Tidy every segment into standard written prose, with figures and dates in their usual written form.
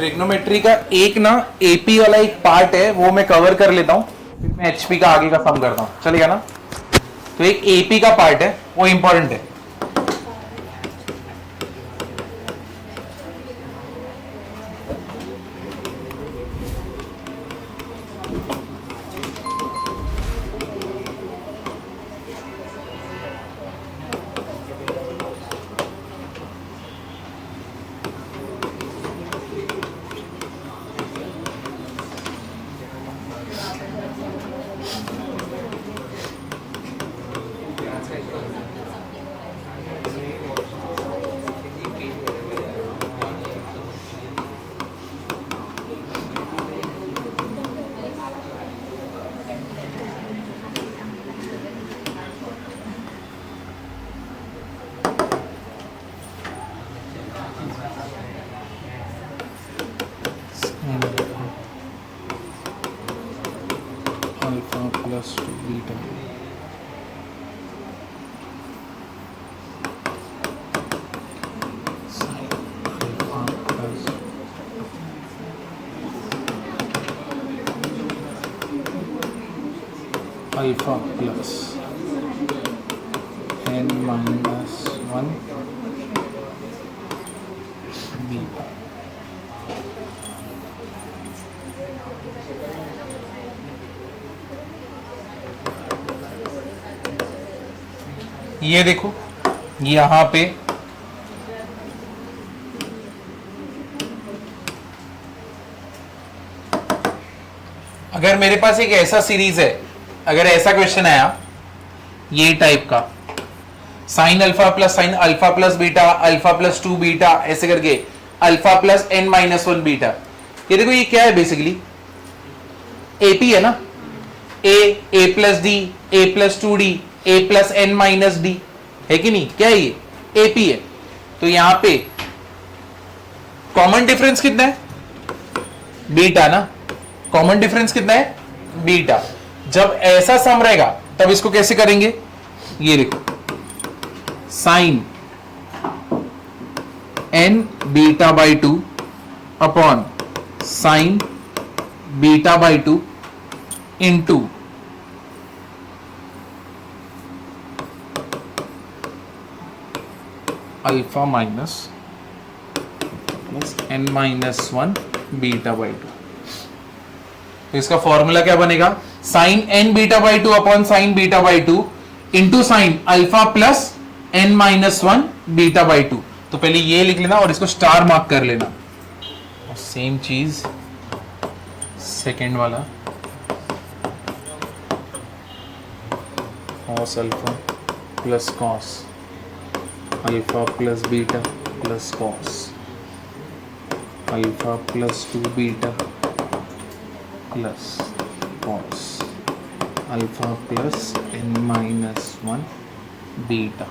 Trigonometry का एक ना एपी वाला एक पार्ट है, वो मैं कवर कर लेता हूं, फिर मैं एचपी का आगे का सम करता हूं, चलेगा ना। तो एक एपी का पार्ट है, वो इंपॉर्टेंट है। Alpha plus beta alpha plus n minus 1 beta. ये देखो यहां पे अगर मेरे पास एक ऐसा सीरीज है, अगर ऐसा क्वेश्चन आया ये टाइप का, sine alpha plus beta alpha plus 2 beta ऐसे करके alpha plus n minus 1 beta, ये देखो ये क्या है बेसिकली एपी है ना, A plus D A plus 2d A plus n minus D है कि नहीं, क्या है ये एपी है। तो यहां पे कॉमन डिफरेंस कितना है बीटा ना, कॉमन डिफरेंस कितना है बीटा। जब ऐसा सम रहेगा तब इसको कैसे करेंगे, ये देखो sine n beta by 2 upon sine beta by 2 into alpha minus plus n minus 1 beta by 2। तो इसका फॉर्मूला क्या बनेगा, sine n beta by 2 upon sine beta by 2 into sine alpha plus n minus 1 beta by 2। तो पहले ये लिख लेना और इसको स्टार मार्क कर लेना, और सेम चीज सेकेंड वाला cos alpha plus cos alpha plus beta plus cos alpha plus 2 beta plus cos alpha plus n minus 1 beta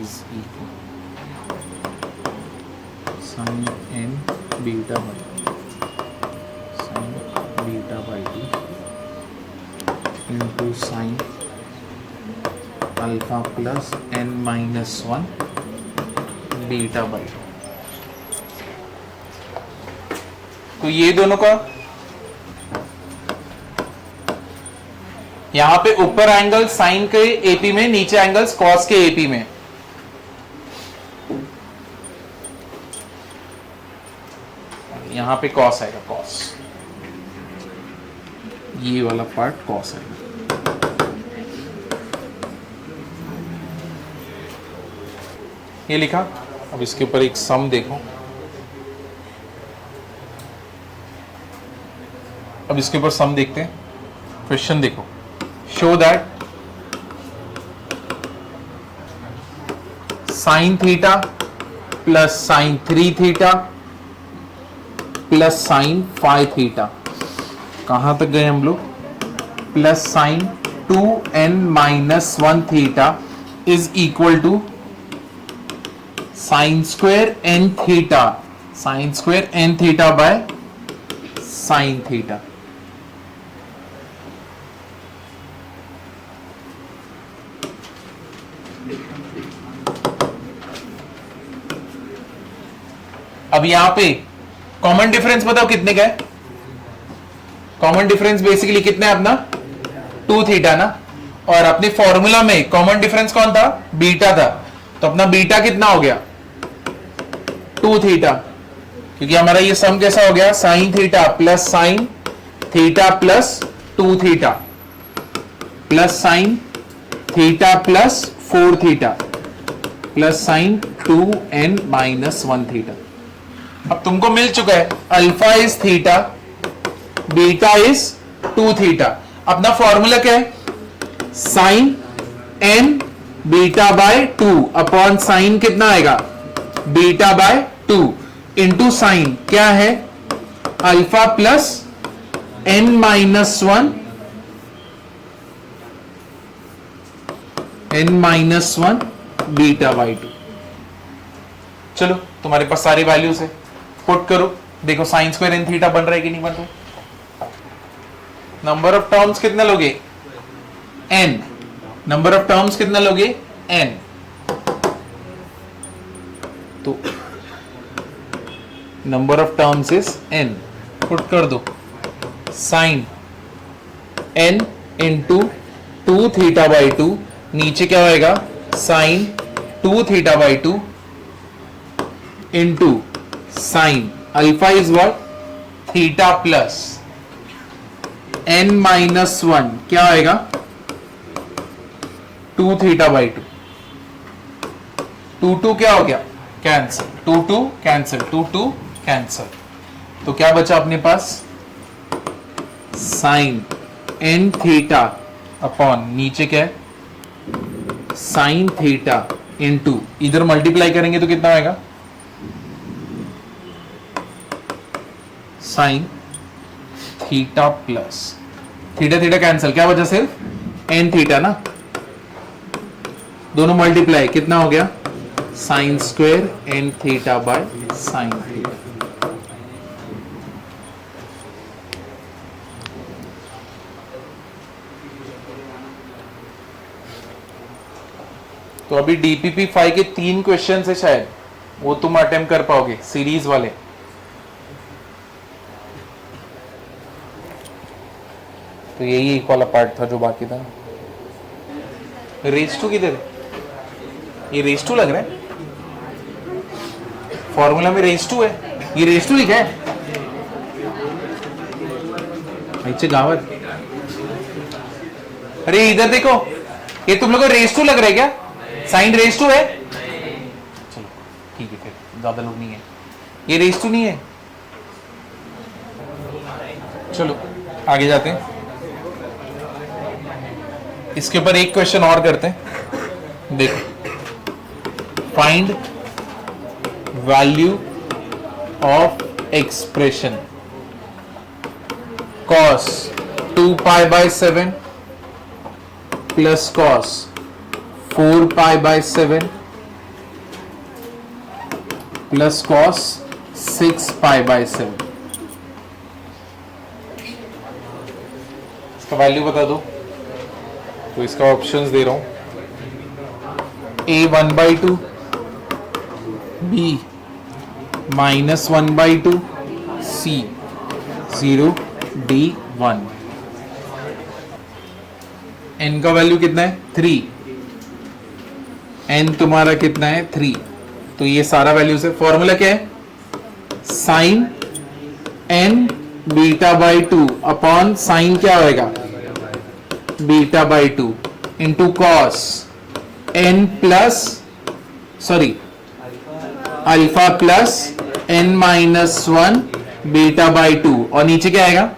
is equal sine n beta by sine beta by 2 into sine alpha plus n minus 1 beta by 2। तो ये दोनों का यहां पे ऊपर angle sine के AP में, नीचे एंगल्स कॉस के एपी में। यहां पे कॉस आएगा, कॉस ये वाला पार्ट कॉस आएगा। ये लिखा। अब इसके ऊपर एक सम देखो, अब इसके ऊपर सम देखते हैं। क्वेश्चन देखो, show that sine theta plus sine 3 theta plus sine 5 theta, कहां तक गए हम लोग, plus sine 2n minus 1 theta is equal to sine square n theta, sine square n theta by sine theta. अब यहां पे कॉमन डिफरेंस बताओ कितने का है? कॉमन डिफरेंस बेसिकली कितना है अपना? 2 थीटा ना। और अपने फॉर्मूला में कॉमन डिफरेंस कौन था? बीटा था। तो अपना बीटा कितना हो गया? 2 थीटा। क्योंकि हमारा ये सम कैसा हो गया? Sine theta plus sine theta plus 2 theta plus sine theta plus 4 theta plus sine 2n-1 theta. अब तुमको मिल चुका है alpha is theta, beta is 2 theta. अपना फॉर्मूला क्या है? Sine n beta by 2 upon sine कितना आएगा? बीटा बाय 2 इंटू साइन क्या है? Alpha plus n-1 n-1 beta by 2। चलो तुम्हारे पास सारी वैल्यूज है, पुट करो, देखो साइन स्क्वायर एन थीटा बन रहा है कि नहीं बन रहा है। नंबर ऑफ टर्म्स कितना लोगे? n। नंबर ऑफ टर्म्स कितना लोगे? n। तो number of terms is n, put कर दो sine n into 2 theta by 2, नीचे क्या होएगा? Sine 2 theta by 2 into sine alpha is what? Theta plus n-1 क्या आएगा? 2 थीटा बाई 2। 2 क्या हो गया? Cancel, 2 cancel, 2 cancel. तो क्या बचा अपने पास? साइन n थीटा अपॉन नीचे क्या है? साइन थीटा इंटू, इधर मल्टीप्लाई करेंगे तो कितना आएगा? Sign theta plus theta theta cancel, क्या बचा? सिर्फ n थीटा ना। दोनों मल्टीप्लाई कितना हो गया? Sign square n theta by sine theta. तो अभी डीपीपी 5 के 3 क्वेश्चन है शायद, वो तुम अटेम्प्ट कर पाओगे सीरीज वाले। तो यही एक वाला पार्ट था जो बाकी था। रेस टू किधर है? ये रेस टू लग रहा है, फॉर्मूला में रेस टू है, ये रेस टू लिखा है नीचे गावत। अरे इधर देखो, ये तुम लोग को रेस टू लग रहा है क्या? साइन रेस टू है? चलो ठीक है, फिर ज्यादा लोग नहीं है, ये रेस टू नहीं है। चलो आगे जाते हैं, इसके ऊपर एक क्वेश्चन और करते हैं। देखो, find value of expression cos 2 pi by 7 plus cos 4 pi by 7 plus cos 6 pi by 7। इसका वैल्यू बता दो। तो इसका ऑप्शंस दे रहा हूं, a 1/2, b -1/2, c 0, d 1। n का वैल्यू कितना है? 3। n तुम्हारा कितना है? 3। तो ये सारा वैल्यूज है। फॉर्मूला क्या है? Sine n beta by 2 upon sine क्या होएगा? Beta by 2 into cos n plus sorry alpha plus n-1 beta by 2, और नीचे क्या आएगा?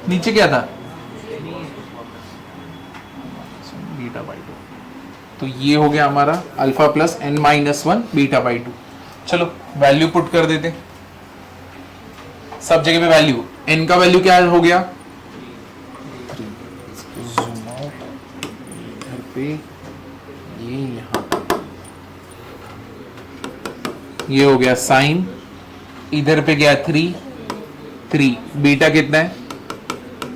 नीचे क्या था? Beta by 2। तो ये हो गया हमारा alpha plus n-1 beta by 2। चलो वैल्यू पुट कर देते, सब जगह पे वैल्यू। n का वैल्यू क्या हो गया? जूम आउट, इधर पे ये, यहां ये हो गया साइन, इधर पे गया 3। बीटा कितना है?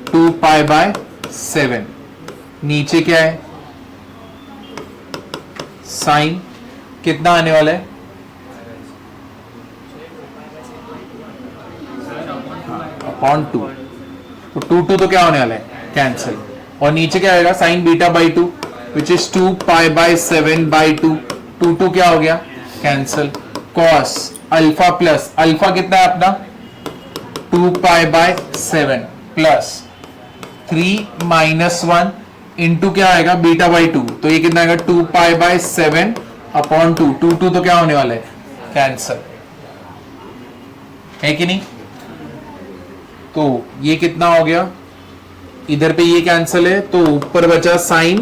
2 पाई बाय 7। नीचे क्या है? साइन कितना आने वाला है? अपॉन 2। तो 2 तो क्या होने वाला है? कैंसिल। और नीचे क्या आएगा? Sign beta by 2 which is 2 pi by 7 by 2। 2 क्या हो गया? Cancel. Cos alpha plus alpha कितना है अपना? 2 पाई बाय 7 प्लस 3 माइनस 1 इंटू क्या आएगा? Beta by 2। तो ये कितना आएगा? 2 पाई बाय 7 अपॉन 2। 2 तो क्या होने वाला है? कैंसिल है कि नहीं? तो ये कितना हो गया? इधर पे ये कैंसिल है तो ऊपर बचा साइन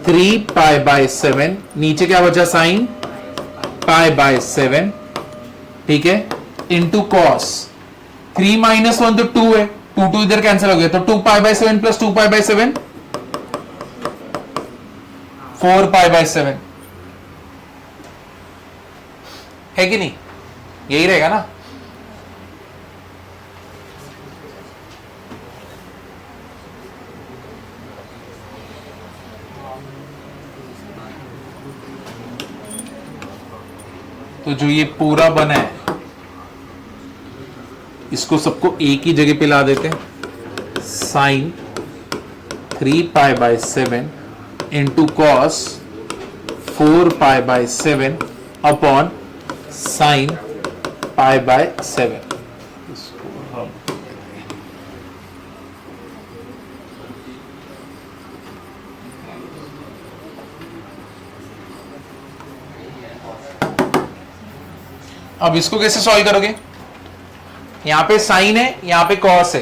3 पाई बाय 7, नीचे क्या बचा? साइन पाई बाय 7, ठीक है, इंटू कॉस 3 माइनस 1 तो 2 है, 2 इधर कैंसिल हो गया तो 2 पाई by 7 plus 2 pi by 7 4 pi by 7 है कि नहीं? यही रहेगा ना? तो जो ये पूरा बना है इसको सबको एक ही जगह पे ला देते हैं। Sine 3 pi by 7 into cos 4 pi by 7 upon sine pi by 7। अब इसको कैसे सॉल्व करोगे? यहां पे साइन है, यहां पे कॉस है,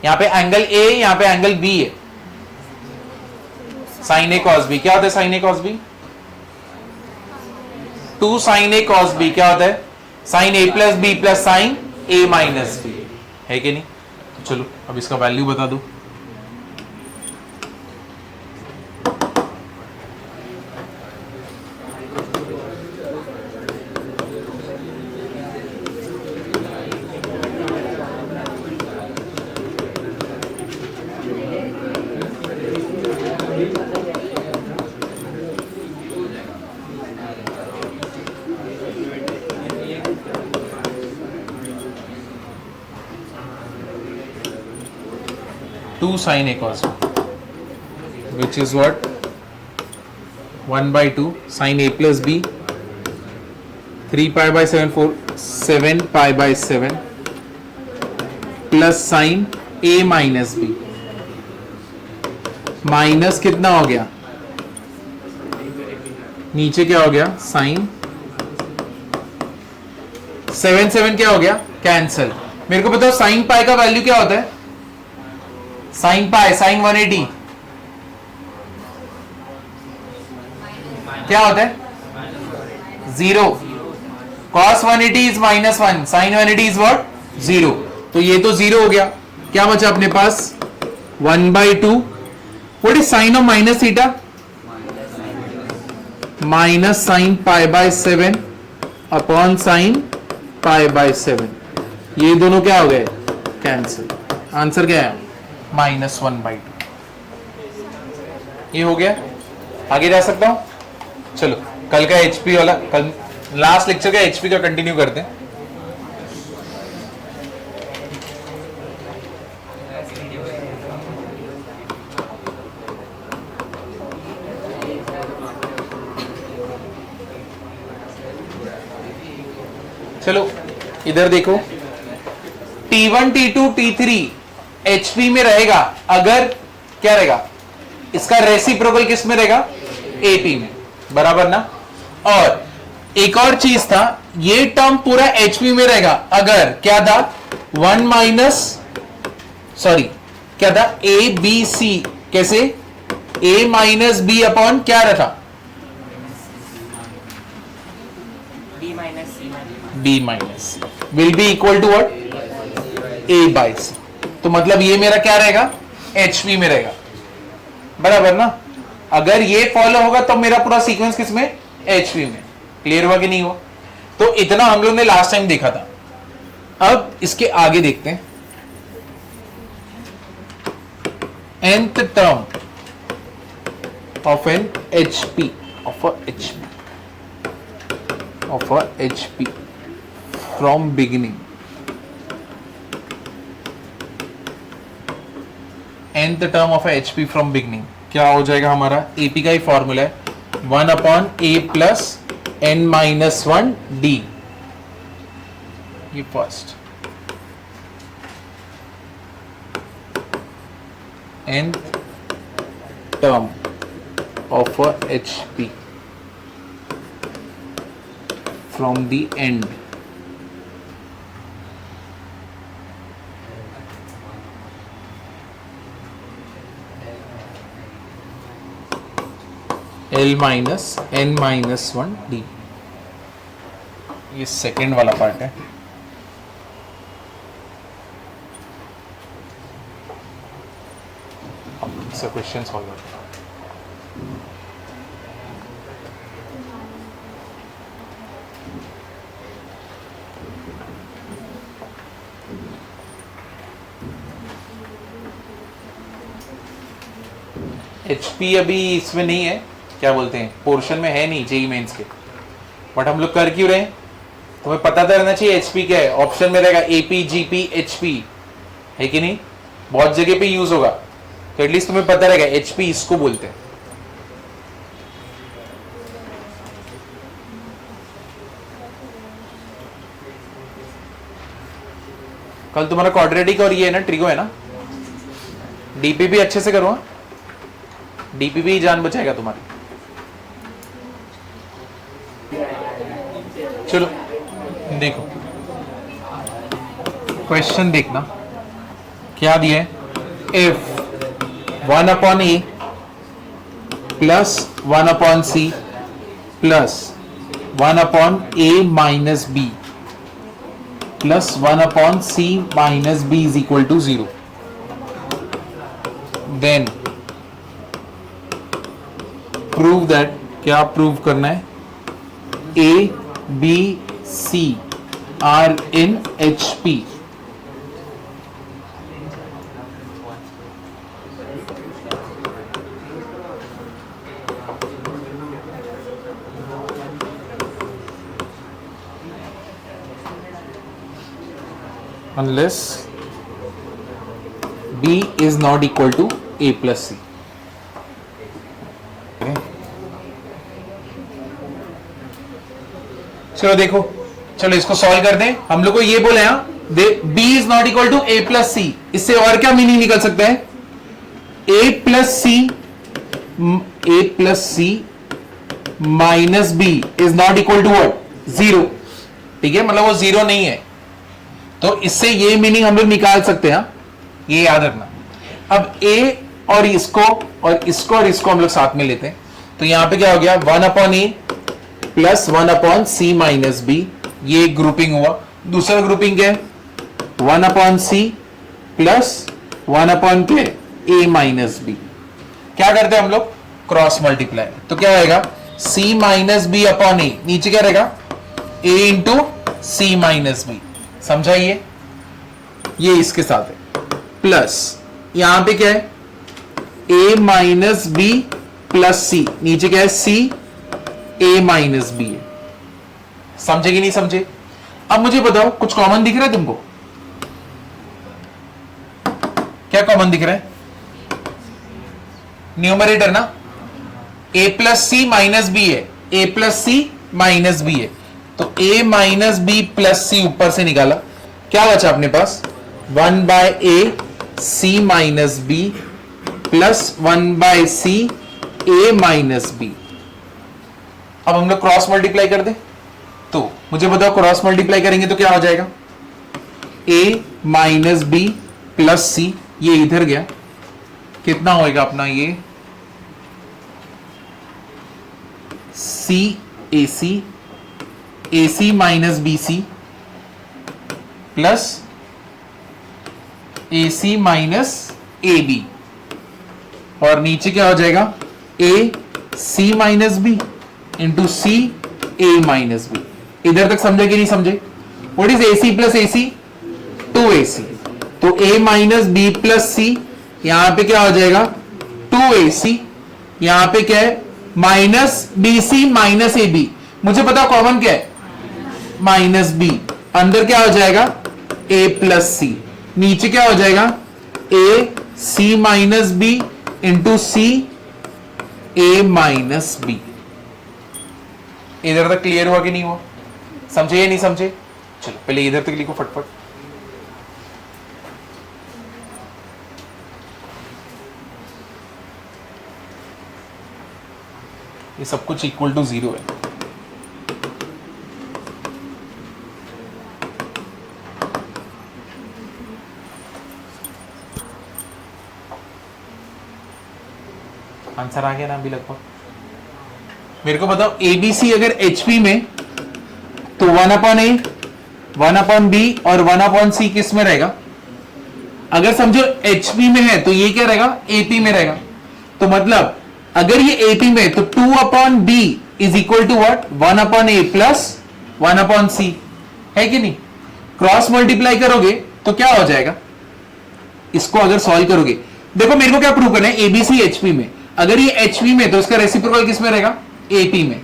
यहां पे एंगल ए, यहां पे एंगल बी है। साइन ए कॉस बी क्या होता है? Sign A cos B 2 sign A cos B क्या होता है? Sign A plus B plus sine A minus B, है कि नहीं? तो चलो अब इसका वैल्यू बता दो। Two sine A cos which is what 1/2 sine A plus B 3 pi by 7 4 7 pi by 7 plus sine A minus B minus कितना हो गया? नीचे क्या हो गया? साइन 7 7 क्या हो गया? कैंसल। मेरे को बताओ साइन पाई का वैल्यू क्या होता है? साइन पाई साइन 180 क्या होता है? 0। Cos 180 is -1, sine 180 is what? 0। तो ये तो 0 हो गया। क्या बचा अपने पास? 1/2 what is sine of minus theta? Minus sign pi by 7 upon sine pi by 7। ये दोनों क्या हो गए? कैंसिल। आंसर क्या है? -1/2। ये हो गया। आगे जा सकता हूं? चलो कल का एचपी वाला, कल लास्ट लेक्चर का एचपी का कंटिन्यू करते हैं। चलो इधर देखो, T1 T2 T3 एचपी में रहेगा अगर क्या रहेगा? इसका रेसिप्रोकल किस में रहेगा? एपी में, बराबर ना? और एक और चीज था, ये टर्म पूरा एचपी में रहेगा अगर क्या था? 1 माइनस सॉरी क्या था? A B C. कैसे? ए माइनस बी अपॉन क्या रखा? B minus will be equal to what? A by C. तो मतलब ये मेरा क्या रहेगा? एचपी में रहेगा, बराबर ना? अगर ये फॉलो होगा तो मेरा पूरा सीक्वेंस किस में? एचपी में। क्लियर हुआ कि नहीं हुआ? तो इतना हम लोग ने लास्ट टाइम देखा था। अब इसके आगे देखते हैं। nth term of an HP of HP of a HP from beginning. nth term of a HP from beginning क्या हो जाएगा हमारा? AP का ही फॉर्मूला है 1 upon A plus n minus 1 D. ये first nth term of a HP from the end. L minus n minus 1 D. ये second वाला part है. अब क्वेश्चन सॉल्व करते हैं. HP अभी इसमें नहीं है, क्या बोलते हैं, पोर्शन में है नहीं जेई मेंस के, बट हम लोग कर क्यों रहे हैं? तुम्हें पता तो रहना चाहिए HP क्या है. ऑप्शन में रहेगा AP GP HP, है कि नहीं? बहुत जगह पे यूज होगा, तो एटलीस्ट तुम्हें पता रहेगा HP इसको बोलते हैं. कल तुम्हारा क्वाड्रेटिक और ये है ना, ट्रिगो है ना. DPP अच्छे से करो. DPP ही जान बचाएगा तुम्हारी. चलो देखो क्वेश्चन देखना क्या दिया है. If 1 upon A plus 1 upon C plus 1 upon A minus B plus 1 upon C minus B is equal to 0, then prove that. क्या प्रूव करना है? A B C are in HP. unless B is not equal to A plus C. चलो देखो, चलो इसको solve कर दें. हम लोग को ये बोले B is not equal to A plus C. इससे और क्या मीनिंग निकल सकता है? A plus C minus B is not equal to what? 0. ठीक है, मतलब वो 0 नहीं है. तो इससे ये मीनिंग हम लोग निकाल सकते हैं. ये याद रखना. अब A और इसको हम लोग साथ में लेते हैं. तो यहां पे क्या हो गया? 1 upon A plus 1 upon C minus B. ये ग्रुपिंग हुआ. दूसरा ग्रुपिंग क्या है? 1 अपॉन सी प्लस 1 अपॉन के ए माइनस बी. क्या करते हैं हम लोग? Cross multiply. तो क्या आएगा? सी माइनस बी अपॉन ए. नीचे क्या रहेगा? ए इंटू सी माइनस बी. समझाइए, ये इसके साथ है. प्लस यहां पे क्या है? ए माइनस बी प्लस सी. नीचे क्या है? सी ए माइनस बी है. समझे कि नहीं समझे? अब मुझे बताओ, कुछ कॉमन दिख रहा है तुमको? क्या कॉमन दिख रहा है? न्यूमरेटर ना, A plus C minus B है. ए प्लस सी माइनस बी है, तो ए माइनस बी प्लस सी ऊपर से निकाला. क्या बचा अपने पास? 1 bye A C minus B plus 1 bye C A minus B. अब हम लोग क्रॉस मल्टीप्लाई कर दे. तो मुझे बताओ, क्रॉस मल्टीप्लाई करेंगे तो क्या हो जाएगा? A minus B plus C. ये इधर गया, कितना होएगा अपना? ये C A C, A C minus B C plus A C minus A B. और नीचे क्या हो जाएगा? A C minus B into C A minus B. इधर तक समझे कि नहीं समझे? What is A C plus A C? 2AC. तो A minus B plus C, यहां पे क्या हो जाएगा? 2AC. यहां पे क्या है? Minus B C minus A B. मुझे पता कॉमन क्या है? माइनस बी, अंदर क्या हो जाएगा ए प्लस सी, नीचे क्या हो जाएगा A C minus B into C A minus B. इधर तक क्लियर हुआ कि नहीं हुआ? समझे या नहीं समझे? चलो पहले इधर तक लिखो फटफट। ये सब कुछ इक्वल टू 0 है। आंसर आ गया ना अभी लगभग? मेरे को बताओ एबीसी अगर एचपी में तो 1/a 1/b और 1/c किस में रहेगा? अगर समझो एचपी में है तो ये क्या रहेगा एपी में रहेगा। तो मतलब अगर ये एपी में तो 2/b is equal to what 1/a plus 1/c है कि नहीं? क्रॉस मल्टीप्लाई करोगे तो क्या हो जाएगा? इसको अगर सॉल्व करोगे, देखो मेरे को क्या प्रूव करना है, एबीसी एचपी में, अगर ये एचपी में तो इसका रेसिप्रोकल किस में रहेगा एपी में।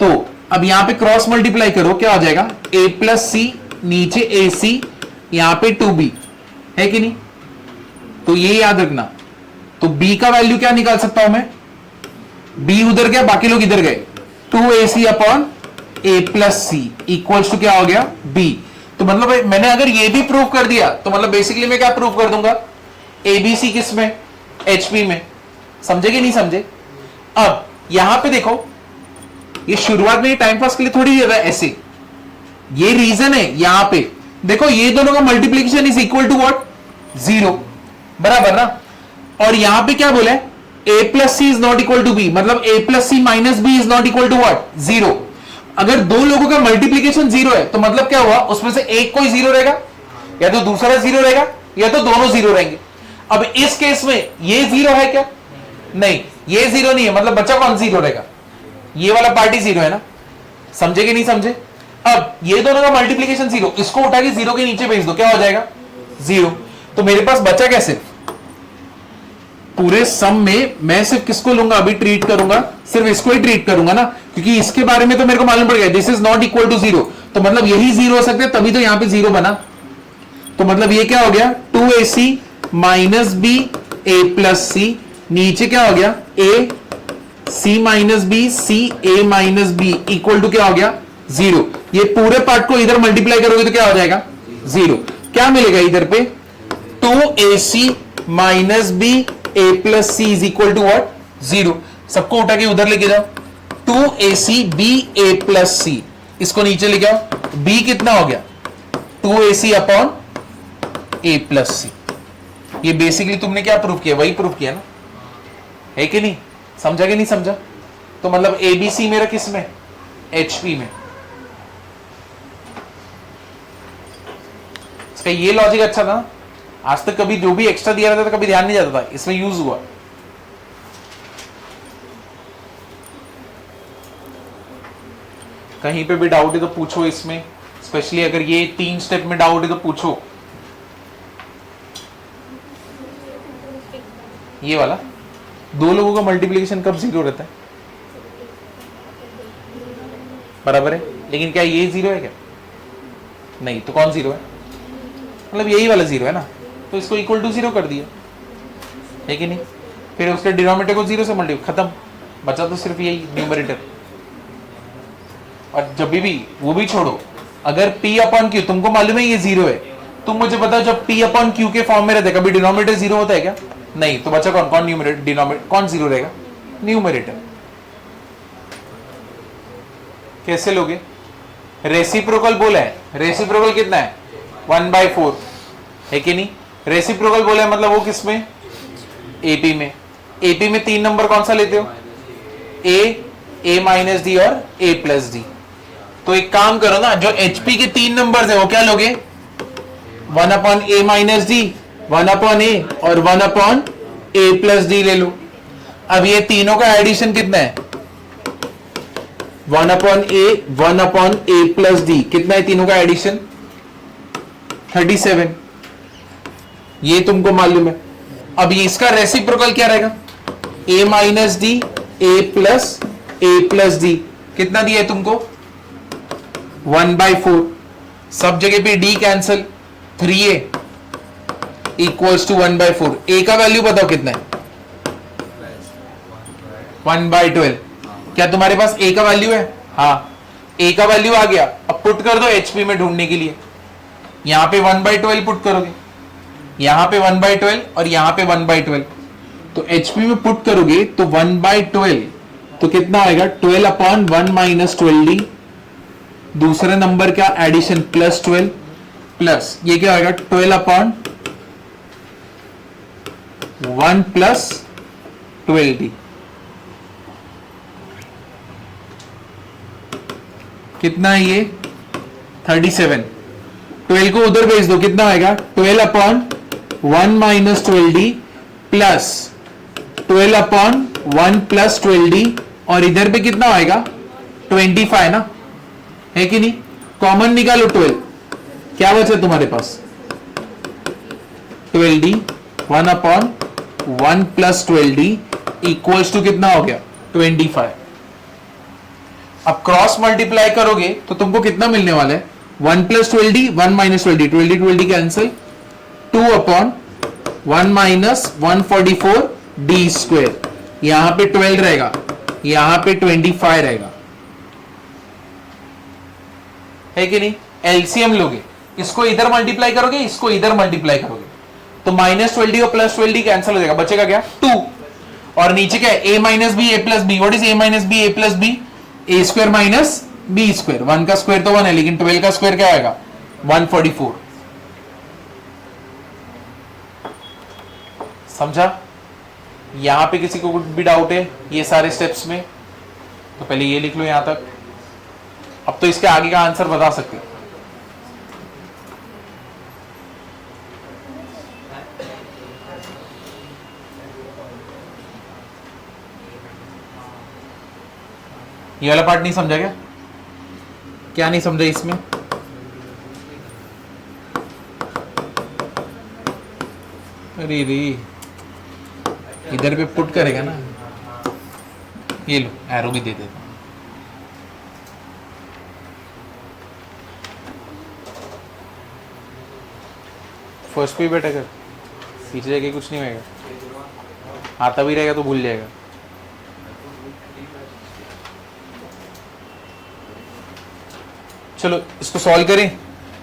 तो अब यहां पे क्रॉस मल्टीप्लाई करो क्या हो जाएगा a प्लस सी, नीचे ए सी, यहां पे 2b है कि नहीं? तो ये याद रखना। तो b का वैल्यू क्या निकाल सकता हूं मैं, b उधर गया बाकी लोग इधर गए, 2ac upon a plus C equals to क्या हो गया b। तो मतलब मैंने अगर ये भी प्रूव कर दिया तो मतलब बेसिकली मैं क्या प्रूव कर दूंगा एबीसी किस में एचपी में। समझे कि नहीं समझे? अब यहां पे देखो ये शुरुआत में टाइम पास के लिए थोड़ी दे रहा है ऐसे, ये रीजन है। यहां पे देखो ये दोनों का multiplication is equal to what 0 बराबर ना। और यहां पे क्या बोला है a plus C is not equal to B, मतलब a plus C minus B is not equal to what 0। अगर दो लोगों का मल्टीप्लीकेशन 0 है तो मतलब क्या हुआ उसमें से एक कोई 0 रहेगा या तो दूसरा 0 रहेगा या तो दोनों 0 रहेंगे। अब इस केस में ये 0 है क्या? नहीं, ये 0 नहीं है, मतलब बच्चा कौन 0 रहेगा? ये वाला पार्टी 0 है ना। समझे कि नहीं समझे? अब ये दोनों का मल्टीप्लीकेशन 0, इसको उठा के 0 के नीचे भेज दो क्या हो जाएगा 0। तो मेरे पास बचा क्या सिर्फ पूरे सम में मैं सिर्फ किसको लूंगा अभी ट्रीट करूंगा, सिर्फ इसको ही ट्रीट करूंगा ना, क्योंकि इसके बारे में तो मेरे को मालूम पड़ गया this is not equal to 0। तो मतलब यही 0 हो सकते तभी तो यहां पे 0 बना। तो मतलब ये क्या हो गया 2ac minus B A plus C, नीचे क्या हो गया A C minus B C A minus B equal to क्या हो गया 0। ये पूरे पार्ट को इधर मल्टीप्लाई करोगे तो क्या हो जाएगा 0। क्या मिलेगा इधर पे 2ac minus B A plus C is equal to what 0। सबको उठा के उधर लेके जाओ 2ac b a प्लस सी, इसको नीचे लेके आओ, b कितना हो गया 2ac upon a plus C. ये बेसिकली तुमने क्या प्रूफ किया, वही प्रूफ किया ना, है कि नहीं? समझा कि नहीं समझा? तो मतलब एबीसी मेरा किस में एचपी में। इसका ये लॉजिक अच्छा था। आज तक कभी जो भी एक्स्ट्रा दिया रहता था कभी ध्यान नहीं जाता था, इसमें यूज हुआ। कहीं पे भी डाउट है तो पूछो इसमें, स्पेशली अगर ये 3 स्टेप में डाउट है तो पूछो। ये वाला दो लोगों का मल्टीप्लिकेशन कब 0 रहता है बराबर है, लेकिन क्या ये 0 है क्या? नहीं, तो कौन 0 है? मतलब यही वाला 0 है ना, तो इसको इक्वल टू 0 कर दिया, है कि नहीं? फिर उसके डिनोमिनेटर को 0 से मल्टीप्लाई, खत्म, बचा तो सिर्फ यही न्यूमरेटर। और जब भी वो भी छोड़ो, अगर p अपॉन क्यू तुमको मालूम है ये 0 है, तुम मुझे बताओ जब p अपॉन क्यू के फॉर्म में रहता है कभी डिनोमिनेटर 0 होता है क्या? नहीं, तो बचा कौन कौन न्यूमरेटर, डिनोमिनेटर कौन 0 रहेगा? न्यूमरेटर। कैसे लोगे? रेसिप्रोकल बोला है, रेसिप्रोकल कितना है 1/4 है कि नहीं? रेसिप्रोकल बोला है मतलब वो किस में एपी में। एपी में 3 नंबर कौन सा लेते हो ए माइनस डी और ए प्लस डी। तो एक काम करो ना, जो एचपी के 3 नंबर है वो क्या लोगे 1/a माइनस डी 1/a और 1/a प्लस डी ले लो। अब ये तीनों का एडिशन कितना है 1/a प्लस डी, कितना है तीनों का एडिशन 37, ये तुमको मालूम है। अब ये इसका रेसिप्रोकल क्या रहेगा a minus D a plus D, कितना दिया है तुमको 1/4, सब जगह पे d cancel, 3a equals to 1/4। a का वैल्यू बताओ कितना है? 1/12। क्या तुम्हारे पास a का वैल्यू है? हाँ, a का वैल्यू आ गया। अब पुट कर दो HP में ढूंढने के लिए। यहां पे 1/12 पुट करोगे, यहां पे 1/12 और यहां पे 1/12, तो HP में पुट करोगे तो 1/12 तो कितना आएगा? 12/1 माइनस 12d, दूसरे नंबर का एडिशन प्लस 12 प्लस ये क्या आएगा? 12/1 प्लस 12d, कितना है ये? 37। 12 को उधर भेज दो, कितना आएगा? 12/1 minus 12d plus 12/1 plus 12d, और इधर पे कितना आएगा? 25 ना, है कि नहीं? कॉमन निकालो 12, क्या बचा तुम्हारे पास? 12d, 1/1 plus 12d equals to कितना हो गया? 25। अब क्रॉस मल्टीप्लाई करोगे तो तुमको कितना मिलने वाला है? 1 plus 12d, 1 minus 12d, 12d cancel, 2/1 minus 144d square, यहां पे 12 रहेगा, यहां पे 25 रहेगा, है कि नहीं? एलसीएम लोगे, इसको इधर मल्टीप्लाई करोगे, इसको इधर मल्टीप्लाई करोगे, तो माइनस 12d और प्लस 12d कैंसिल हो जाएगा, बचेगा क्या? 2। और नीचे क्या है? a minus B, a plus B. What is a minus B, a plus B? A square minus B square. 1 का स्क्वायर तो 1 है, लेकिन 12 का स्क्वायर क्या आएगा? 144। समझा? यहां पे किसी को कुछ भी डाउट है ये सारे स्टेप्स में तो पहले ये लिख लो यहां तक। अब तो इसके आगे का आंसर बता सकते हो। ये वाला पार्ट नहीं समझा क्या? क्या नहीं समझा इसमें? अरे रे, इधर पे पुट करेगा ना, ये लो एरो भी दे देता हूं। फर्स्ट पे बैठा कर, पीछे जाके कुछ नहीं होएगा, आता भी रहेगा तो भूल जाएगा। चलो इसको सॉल्व करें।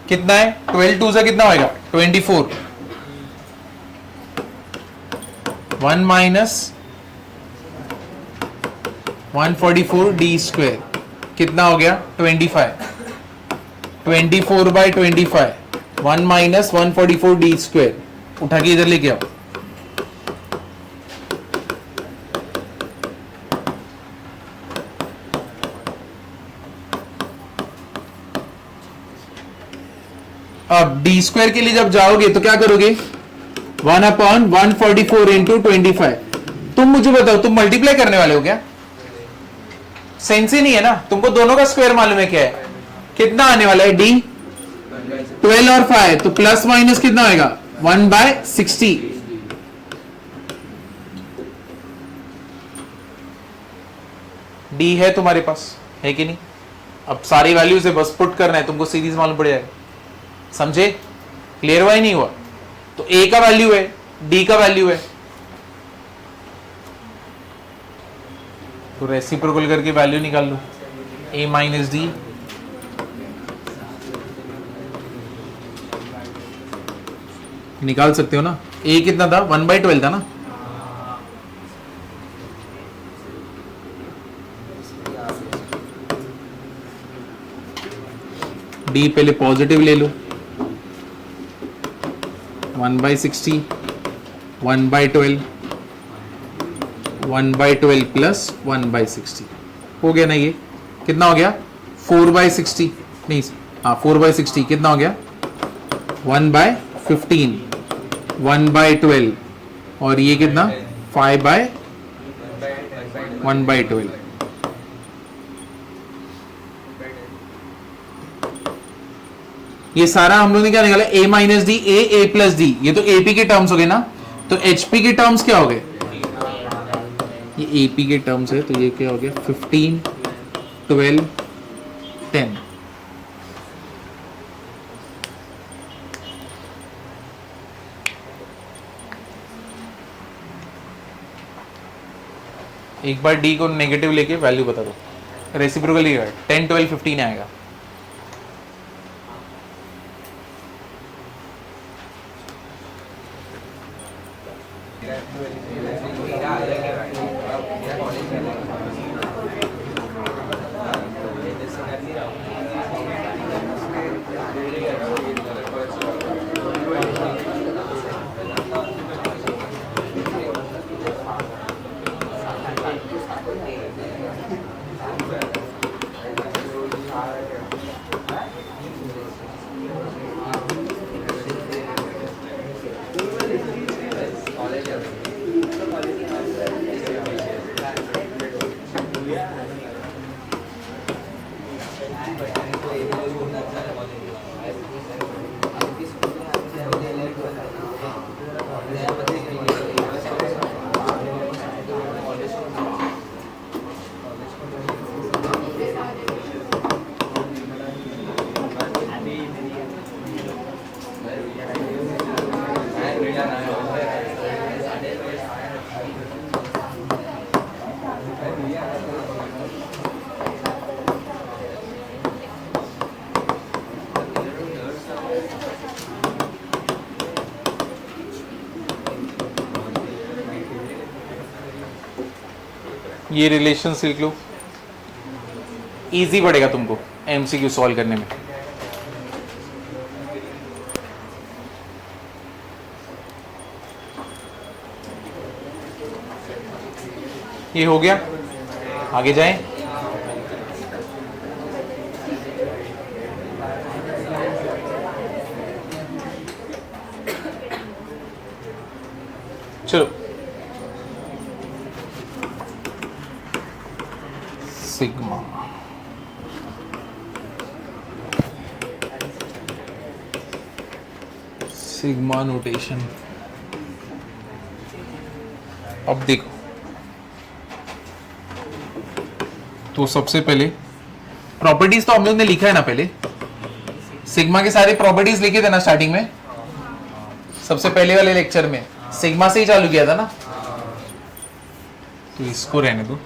कितना है? 12 2 से कितना होएगा? 24। 1 माइनस 144d स्क्वायर कितना हो गया? 25। 24/25, 1 माइनस 144d स्क्वायर, उठा के इधर लेके आओ। अब डी स्क्वायर के लिए जब जाओगे तो क्या करोगे? 1/144 इंटू 25। तुम मुझे बताओ, तुम मल्टीप्लाई करने वाले हो क्या? सेंस ही नहीं है ना, तुमको दोनों का स्क्वायर मालूम है क्या है? कितना आने वाला है? डी 12 और 5, तो प्लस माइनस कितना आएगा? 1/60। डी है तुम्हारे पास, है कि नहीं? अब सारी वैल्यूज है, बस पुट करना है, तुमको सीरीज मालूम पड़ जाएगा। समझे? क्लियर हुआ ही नहीं हुआ? तो ए का वैल्यू है, डी का वैल्यू है, तो रेसिप्रोकल करके वैल्यू निकाल लो। ए माइनस डी निकाल सकते हो ना। ए कितना था? 1/12 था ना। डी पहले पॉजिटिव ले लो, 1/60, 1/12, 1/12 प्लस 1/60 हो गया ना। ये कितना हो गया? 4/60, नहीं हाँ 4/60 कितना हो गया? 1/15, 1/12 और ये कितना? 5/1/12। ये सारा हम लोग ने क्या निकाला? a minus D, A plus D, ये तो एपी के टर्म्स हो गए ना। तो एचपी के टर्म्स क्या हो गए? ये एपी के टर्म्स है, तो ये क्या हो गया? 15, 12, 10। एक बार डी को नेगेटिव लेके वैल्यू बता दो, रेसिप्रोकली 10 12 15 आएगा। ये रिलेशन लिख लो, इजी पड़ेगा तुमको एमसीक्यू सॉल्व करने में। ये हो गया, आगे जाएं। चलो सिग्मा सिग्मा नोटेशन। अब देखो, तो सबसे पहले प्रॉपर्टीज तो हम लोग ने लिखा है ना, पहले सिग्मा के सारे प्रॉपर्टीज लिखे थे ना स्टार्टिंग में, सबसे पहले वाले लेक्चर में सिग्मा से ही चालू किया था ना, तो इसको रहने दो।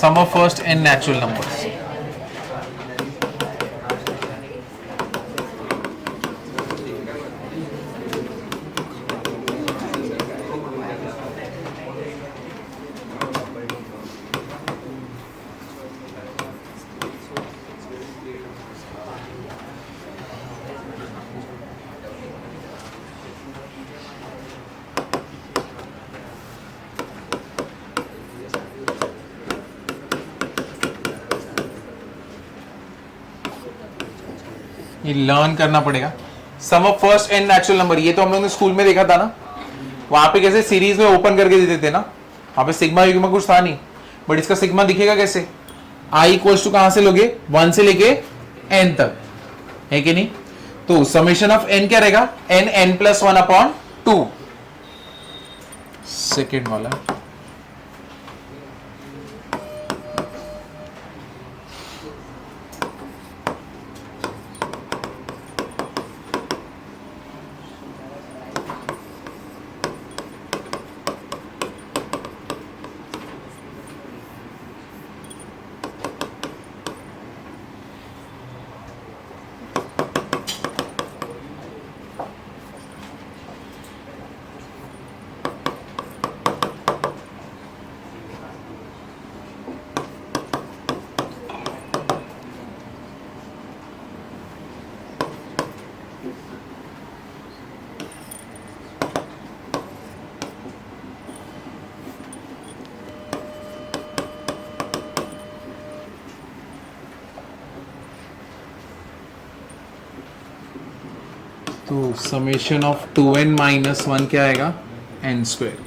Sum of first n natural numbers. ये लर्न करना पड़ेगा। Sum of first and natural number, ये तो हम लोग ने स्कूल में देखा था ना, वहां पे कैसे सीरीज में ओपन करके देते थे ना, वहां पे सिग्मा युग्मा कुछ था नहीं, बट इसका सिग्मा दिखेगा कैसे, आई इक्वल्स टू कहां से लोगे, 1 से लेके n तक, है कि नहीं। तो समेशन ऑफ n क्या रहेगा, n प्लस 1 अपॉन 2, सेकेंड वाला। तो समेशन ऑफ 2n माइनस 1 क्या आएगा, n स्क्वायर।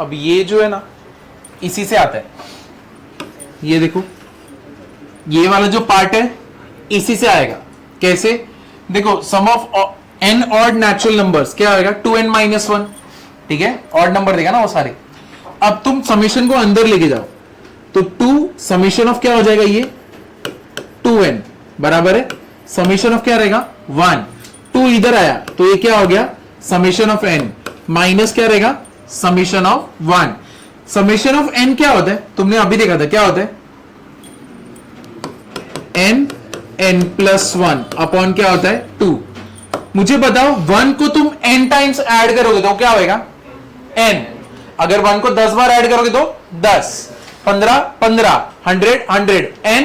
अब ये जो है ना इसी से आता है, ये देखो ये वाला जो पार्ट है इसी से आएगा। कैसे? देखो sum of n odd natural numbers क्या आएगा 2n-1, ठीक है, ऑड नंबर देगा ना वो सारे। अब तुम समेशन को अंदर लेके जाओ तो 2 समेशन ऑफ क्या हो जाएगा, ये 2n बराबर है समेशन ऑफ क्या रहेगा 1, 2 इधर आया तो ये क्या हो गया समेशन ऑफ n माइनस क्या रहेगा summation of 1। Summation of n क्या होता है, तुमने अभी देखा था क्या होता है, n+1 अपॉन क्या होता है 2। मुझे बताओ 1 को तुम n टाइम्स ऐड करोगे तो क्या होगा n, अगर 1 को 10 बार ऐड करोगे तो 10, 15 15, 100 100, n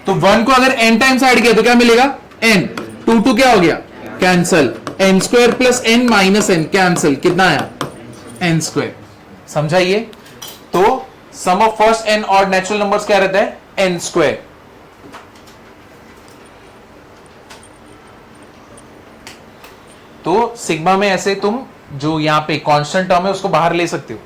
तो 1 को अगर n टाइम्स ऐड किया तो क्या मिलेगा n, 2 क्या हो गया cancel, n² plus n minus n cancel, कितना आया n²। समझाइए? तो सम ऑफ फर्स्ट n और नेचुरल नंबर्स क्या रहता है n²। तो सिग्मा में ऐसे तुम जो यहां पे कांस्टेंट टर्म है उसको बाहर ले सकते हो।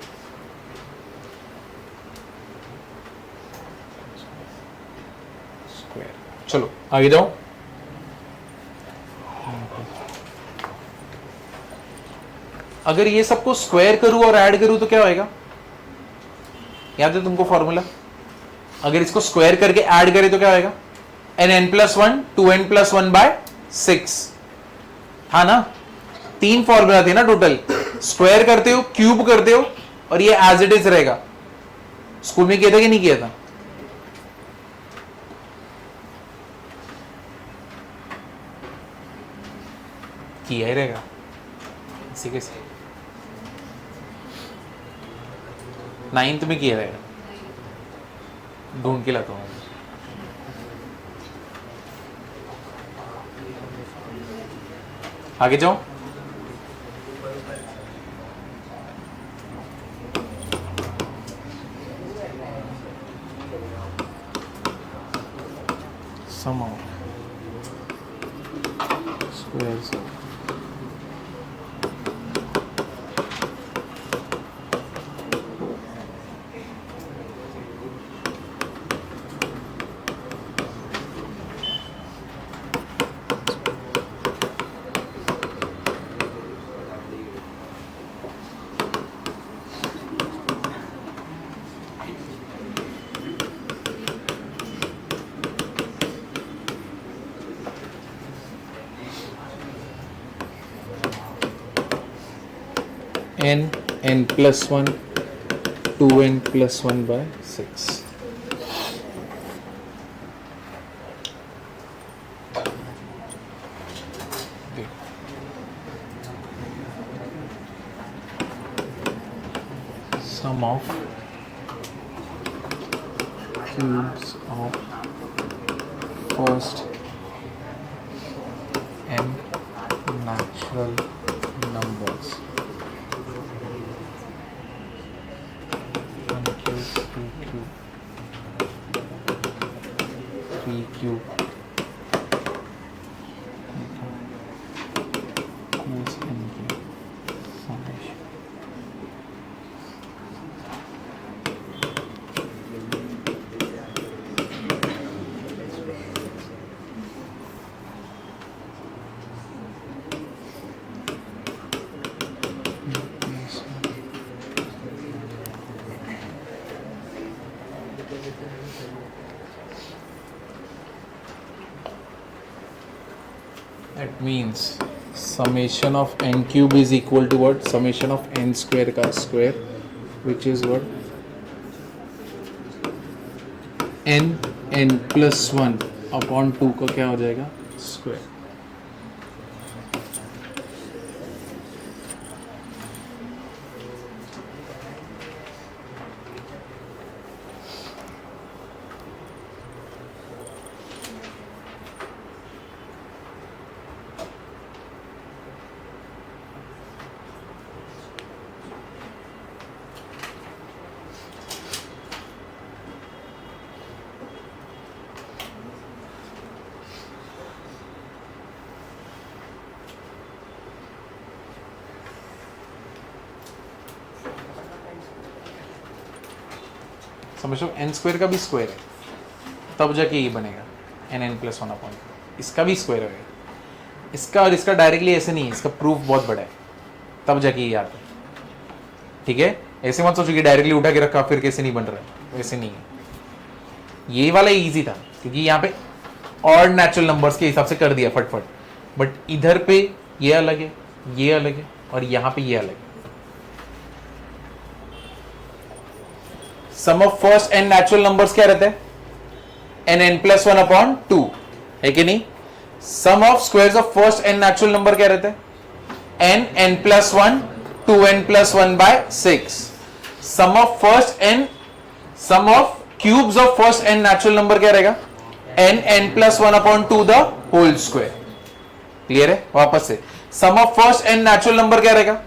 स्क्वायर, चलो आगे जाओ। अगर ये सबको स्क्वायर करूं और ऐड करूं तो क्या होएगा, याद है तुमको फॉर्मूला? अगर इसको स्क्वायर करके ऐड करें तो क्या होएगा n+1 2n+1/6 था ना, 3 फॉर्मूला थे ना टोटल। स्क्वायर करते हो, क्यूब करते हो और ये एज इट इज रहेगा। स्कूल में किया था कि नहीं किया था? किया ही रहेगा इसी के से। 9th में किया रहेगा, ढूंढ के लाता हूं। आगे जाओ। Sum of squares of n+1 2n+1/6। Sum of cubes of first n natural numbers, 1 cube, 2 cube, 3 cube equals n cube summation. That means summation of n cube is equal to what? Summation of n square का square, which is what? n+1 upon 2 का क्या हो जाएगा square। समझो N square का भी square है, तब जाके ये बनेगा n n plus one upon, इसका भी स्क्वायर होगा, इसका और इसका डायरेक्टली ऐसे नहीं है, इसका प्रूफ बहुत बड़ा है, तब जाके ये आता है। ठीक है, ऐसे मत सोचो कि डायरेक्टली उठा के रखा फिर कैसे नहीं बन रहा है, वैसे नहीं है। ये वाला इजी था क्योंकि यहाँ पे और नेचुरल नंबर्स के हिसाब से कर दिया फटफट, बट इधर पे ये अलग है, ये अलग है, और यहां पे ये अलग है। Sum of first n natural numbers क्या रहता है, n n plus one upon two, है कि नहीं। Sum of squares of first n natural number क्या रहता है, n n plus one, two n plus one by six. Sum of first n, sum of cubes of first n natural number क्या रहेगा, n n plus one upon two the whole square. Clear है, वापस से sum of first n natural number क्या रहेगा,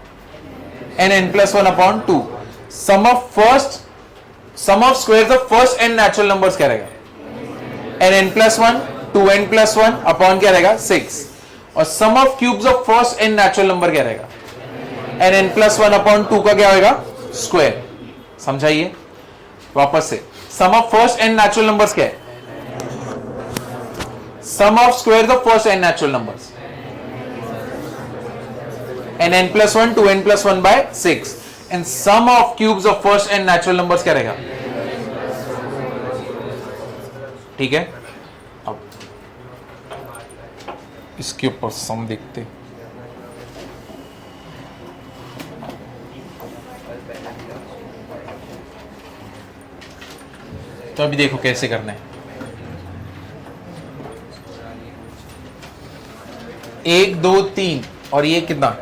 n n plus one upon two. Sum of squares of first n natural numbers क्या रहेगा, n n plus one, two n plus one upon क्या रहेगा, six. और sum of cubes of first n natural number क्या रहेगा, n n plus one upon two का क्या होगा, स्क्वायर। समझाइए वापस से, sum of first n natural numbers क्या है, sum of squares of first n natural numbers, n n plus one, two n plus one by six. And sum of cubes of first n natural numbers क्या रहेगा। ठीक है, अब इसके ऊपर सम देखते। तो अभी देखो कैसे करना है। एक, दो, तीन, और ये कितना,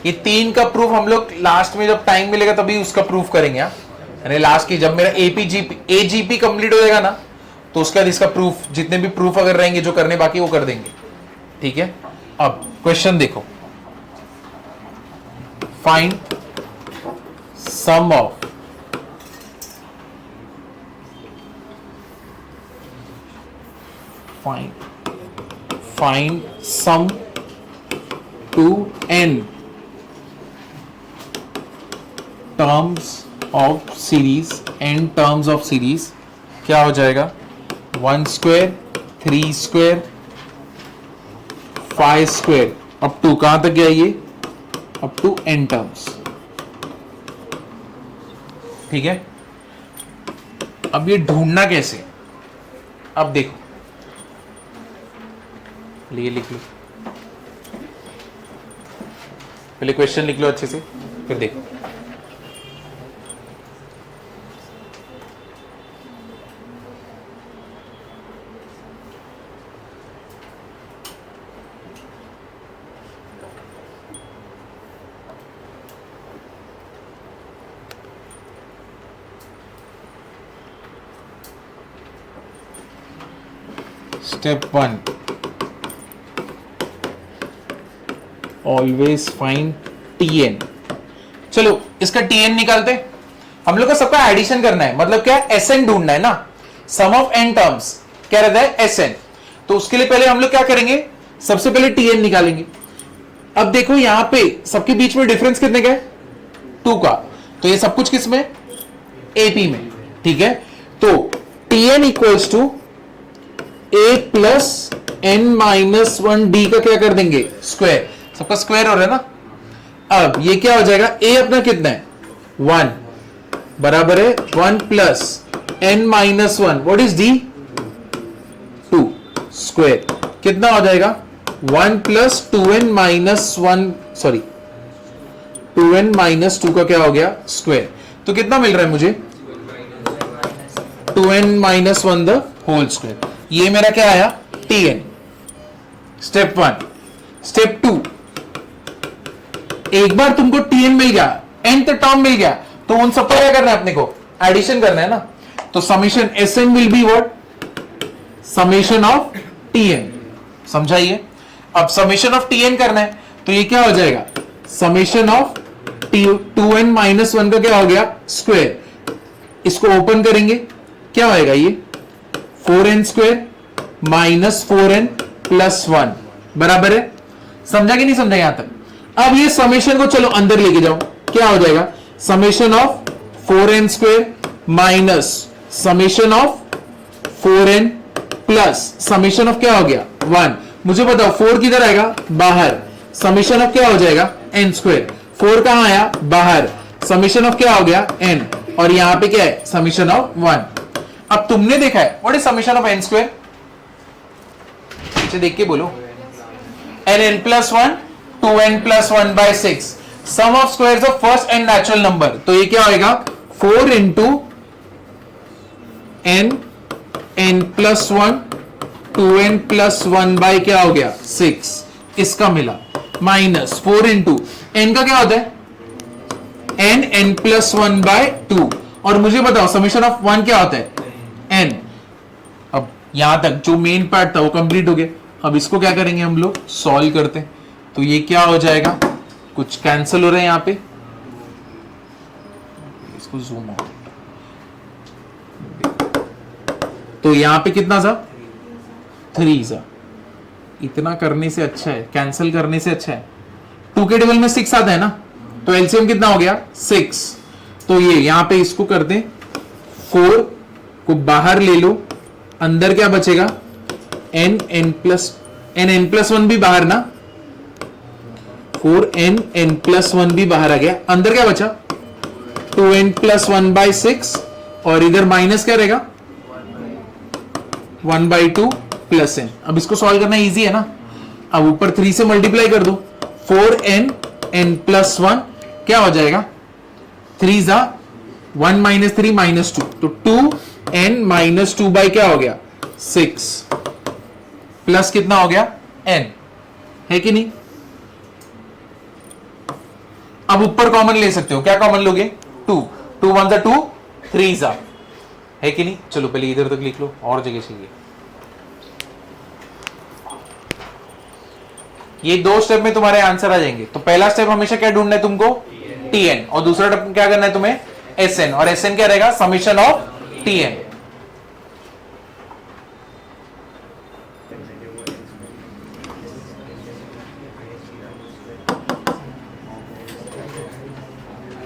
ये तीन का प्रूफ हम लोग लास्ट में जब टाइम मिलेगा तभी उसका प्रूफ करेंगे। यानी लास्ट की जब मेरा एजीपी कंप्लीट हो जाएगा ना, तो उसका इसका प्रूफ, जितने भी प्रूफ अगर रहेंगे जो करने बाकी वो कर देंगे। ठीक है, अब क्वेश्चन देखो, find sum of find sum to n terms of series, n terms of series क्या हो जाएगा, 1 square, 3 square, 5 square, up to कहां तक गया ये, अप टू n terms। ठीक है, अब ये ढूंढना कैसे, अब देखो, लिए लिख लो, पहले क्वेश्चन लिख लो अच्छे से, फिर देखो। Step 1, always find Tn। चलो इसका Tn निकालते, हम लोग को सबका एडिशन करना है, मतलब क्या, Sn ढूंढना है ना। सम ऑफ n टर्म्स क्या रहता है, Sn। तो उसके लिए पहले हम लोग क्या करेंगे, सबसे पहले Tn निकालेंगे। अब देखो यहां पे सबके बीच में डिफरेंस कितने का है, 2 का, तो ये सब कुछ किस में, AP में। ठीक है, तो Tn equals to a plus n minus 1d का क्या कर देंगे, स्क्वायर, सबका स्क्वायर हो रहा है ना। अब ये क्या हो जाएगा, a अपना कितना है, 1 बराबर है 1 plus n minus 1, what is d, 2 square, कितना हो जाएगा, 1 plus 2n minus 1, sorry 2n minus 2 का क्या हो गया, स्क्वायर। तो कितना मिल रहा है मुझे, 2n minus 1 the whole square. ये मेरा क्या आया, Tn। स्टेप 1। स्टेप 2, एक बार तुमको Tn मिल गया, nth टर्म मिल गया, तो उन सबको क्या करना है, अपने को एडिशन करना है ना। तो summation Sn will be what, summation of Tn। समझाइए, अब समेशन ऑफ Tn करना है, तो ये क्या हो जाएगा, समेशन ऑफ 2n माइनस 1 का क्या हो गया, स्क्वायर। इसको ओपन करेंगे, क्या होएगा, ये 4n square minus 4n plus 1 बराबर है। समझा कि नहीं समझा यहां तक। अब ये समेशन को चलो अंदर लेके जाओ, क्या हो जाएगा, summation of 4n square minus summation of 4n plus summation of क्या हो गया 1। मुझे बताओ 4 किधर आएगा बाहर, समेशन ऑफ क्या हो जाएगा n स्क्वायर। 4 कहां आया बाहर, समेशन ऑफ क्या हो गया n, और यहां पे क्या है समेशन ऑफ 1। अब तुमने देखा है what is summation of n square, पीछे देख के बोलो। n plus 1 2n plus 1 by 6 sum of squares of first and natural number, तो ये क्या होगा 4 into n plus 1 2n plus 1 by क्या हो गया 6, इसका मिला माइनस 4 इंटू n का क्या होता है n प्लस 1 बाय 2, और मुझे बताओ समीशन ऑफ 1 क्या होता है n। अब यहां तक जो मेन पार्ट था वो कंप्लीट हो गया। अब इसको क्या करेंगे हम लोग सॉल्व करते हैं, तो ये क्या हो जाएगा, कुछ कैंसिल हो रहा है यहां पे, इसको जूम आउट, तो यहां पे कितना था 3 था। इतना करने से अच्छा है, कैंसिल करने से अच्छा है, 2 के टेबल में 6 आता है ना, तो एलसीएम कितना हो गया 6। तो ये यहां पे इसको कर दें, 4 को बाहर ले लो, अंदर क्या बचेगा n प्लस 1 भी बाहर ना, 4n प्लस 1 भी बाहर आ गया, अंदर क्या बचा 2n प्लस 1 बाई 6, और इधर माइनस क्या रहेगा 1 बाई 2 प्लस n। अब इसको सॉल्व करना इजी है ना, अब ऊपर 3 से मल्टीप्लाई कर दो, 4n प्लस 1 क्या हो जाएगा 3 जा 1 माइनस 3 माइनस 2, तो 2n माइनस 2 बाई क्या हो गया 6 प्लस कितना हो गया n, है कि नहीं। अब ऊपर कॉमन ले सकते हो, क्या कॉमन लोगे 2 2 1 जा 2 3 जा, है कि नहीं। चलो पहले इधर तक लिख लो, और जगह चाहिए। ये 2 स्टेप में तुम्हारे आंसर आ जाएंगे। तो पहला स्टेप हमेशा क्या ढूंढना है तुमको tn, और दूसरा स्टेप क्या करना है तुम्हें sn, और sn क्या रहेगा समेशन ऑफ tn।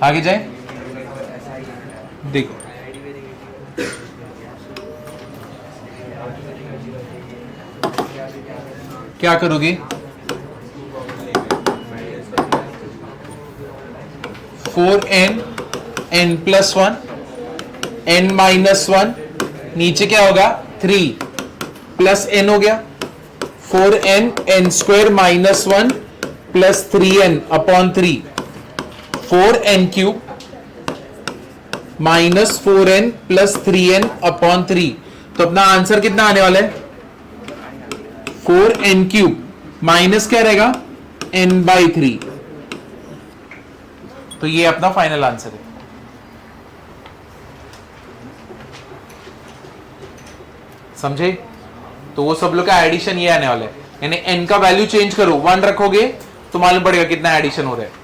आगे जाए, देखो क्या करोगे 4n प्लस 1 n माइनस 1, नीचे क्या होगा 3 प्लस n हो गया 4n square minus 1 plus 3n upon 3, 4n cube minus 4n plus 3n upon 3, तो अपना आंसर कितना आने वाला है 4n क्यूब माइनस क्या रहेगा n बाई 3, तो ये अपना फाइनल आंसर है। समझे, तो वो सब लोग का एडिशन ये आने वाला है, यानी n का वैल्यू चेंज करो 1 रखोगे तो मालूम पड़ेगा कितना एडिशन हो रहा है।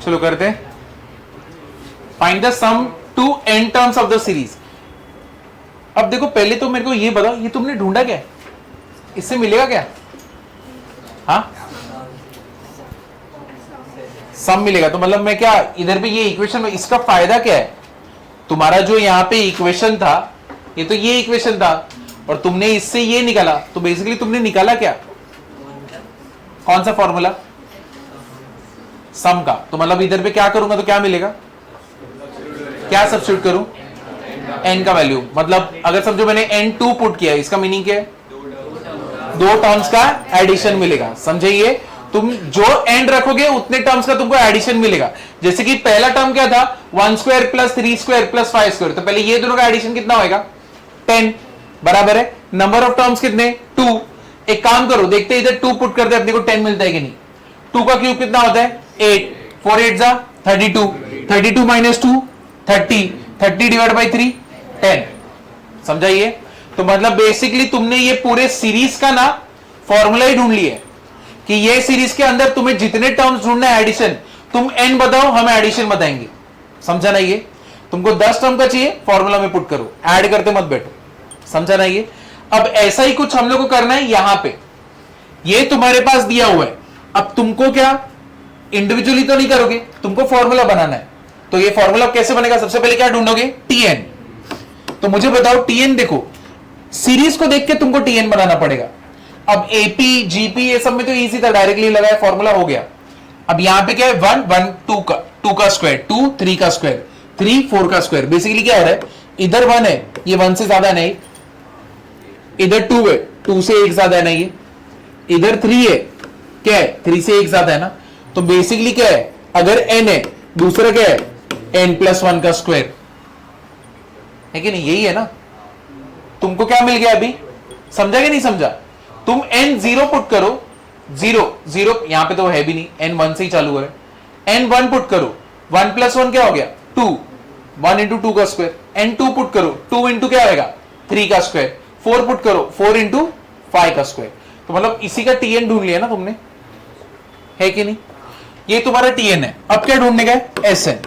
चलो करते हैं, find the sum to n terms of the series. अब देखो पहले तो मेरे को ये बताओ, ये तुमने ढूंढा क्या, इससे मिलेगा क्या, हाँ सम मिलेगा, तो मतलब मैं क्या इधर भी ये इक्वेशन में इसका फायदा क्या है, तुम्हारा जो यहाँ पे इक्वेशन था ये तो ये इक्वेशन था, और तुमने इससे ये निकाला, तो बेसिकली तुमने निकाला क्या कौन सा फॉर्मूला सम का, तो मतलब इधर पे क्या करूंगा तो क्या मिलेगा, क्या सब्स्टिट्यूट करूं n का वैल्यू, मतलब अगर समझो मैंने n2 पुट किया, इसका मीनिंग क्या है 2 टर्म्स का एडिशन मिलेगा। समझे, ये तुम जो n रखोगे उतने टर्म्स का तुमको एडिशन मिलेगा। जैसे कि पहला टर्म क्या था 1 square plus 3 square plus 5 square, तो पहले ये दोनों का एडिशन कितना होगा 10 बराबर है, नंबर ऑफ टर्म्स कितने 2। एक काम करो, देखते इधर 2 पुट करते अपने को 10 मिलता है कि नहीं, 2 का क्यूब कितना होता है 8, 4 8 जा 32, 32 माइनस 2 30, 30 डिवाइड बाई 3 10। समझाइए, तो मतलब बेसिकली तुमने ये पूरे सीरीज का ना फॉर्मूला ही ढूंढ लिया कि ये सीरीज के अंदर तुम्हें जितने टर्म्स ढूंढना है एडिशन, तुम n बताओ हम एडिशन बताएंगे। समझा ना, ये तुमको 10 टर्म का चाहिए फॉर्मूला में पुट करो, ऐड करते मत बैठो। समझा ना ये। अब ऐसा ही कुछ हम लोग को करना है यहां पे, ये तुम्हारे पास दिया हुआ है, अब तुमको क्या इंडिविजुअली तो नहीं करोगे, तुमको फॉर्मूला बनाना है। तो ये फॉर्मूला कैसे बनेगा? सबसे पहले क्या ढूंढोगे? टीएन। तो मुझे बताओ टीएन, देखो सीरीज को देख के तुमको टीएन बनाना पड़ेगा। अब एपी जीपी ये सब में तो इजी था, डायरेक्टली लगाया फॉर्मूला हो गया। अब यहां पे क्या है? 1 1 2 का स्क्वायर, 2 3 का स्क्वायर, 3 4 का स्क्वायर। बेसिकली क्या हो रहा है? इधर 1 है, ये 1 से ज्यादा नहीं, इधर 2 है, 2 से 1 ज्यादा नहीं है, इधर 3 है, क्या है? 3 से 1 ज्यादा है ना। तो बेसिकली क्या है? अगर n है, दूसरा क्या है? n+1 का स्क्वायर है कि नहीं? यही है ना। तुमको क्या मिल गया अभी? समझा कि नहीं समझा? तुम n 0 पुट करो, 0 0 यहां पे तो है भी नहीं, n 1 से ही चालू है। n 1 पुट करो, 1+1 क्या हो गया? 2, 1 इंटू 2 का स्क्वायर। n 2 पुट करो, 2 इंटू क्या आएगा? 3 का स्क्वायर। 4 पुट करो, 4 इंटू 5 का स्क्वायर। तो मतलब इसी का टीएन ढूंढ लिया ना तुमने, है कि नहीं? ये तुम्हारा टीएन है। अब क्या ढूंढने का है? एसएन।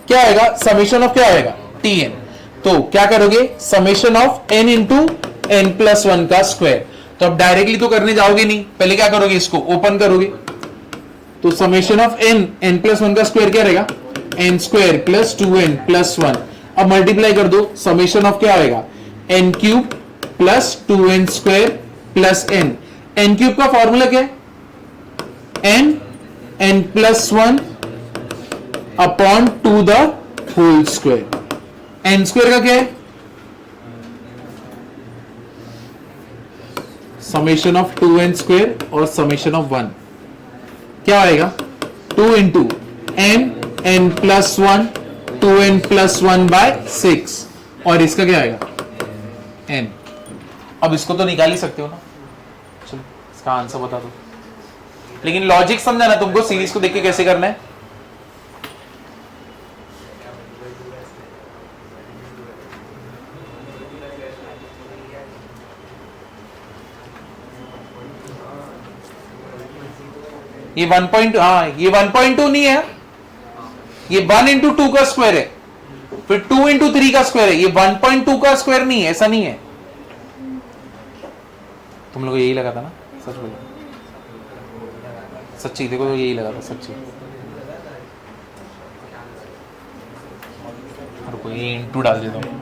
क्या आएगा? समेशन ऑफ क्या आएगा? टीएन। तो क्या करोगे? Summation of n into n+1 का स्क्वायर। तो अब डायरेक्टली तो करने जाओगे नहीं, पहले क्या करोगे? इसको ओपन करोगे। तो समेशन ऑफ n+1 का स्क्वायर क्या रहेगा? n² plus 2n+1। अब मल्टीप्लाई कर दो, समेशन ऑफ क्या आएगा? n³ plus 2n² plus n। n³ का फॉर्मूला क्या है? n+1 upon 2 the whole square. n² का क्या है? समेशन ऑफ 2n² और समेशन ऑफ 1 क्या आएगा? 2 इंटू n+1 2n+1 बाय 6 और इसका क्या आएगा? n। अब इसको तो निकाल ही सकते हो ना। चलो इसका आंसर बता दो, लेकिन लॉजिक समझा ना तुमको? सीरीज को देख के कैसे करना है। ये 1. हाँ ये 1.2 नहीं है, ये 1 इंटू 2 का स्क्वायर है, फिर 2 इंटू 3 का स्क्वायर है। ये 1.2 का स्क्वायर नहीं है, ऐसा नहीं है। तुम लोग यही लगा था ना? सच बोलो, सच्ची देखो, तो यही लगा था सच्ची। रुको ये इंटू डाल देता हूँ।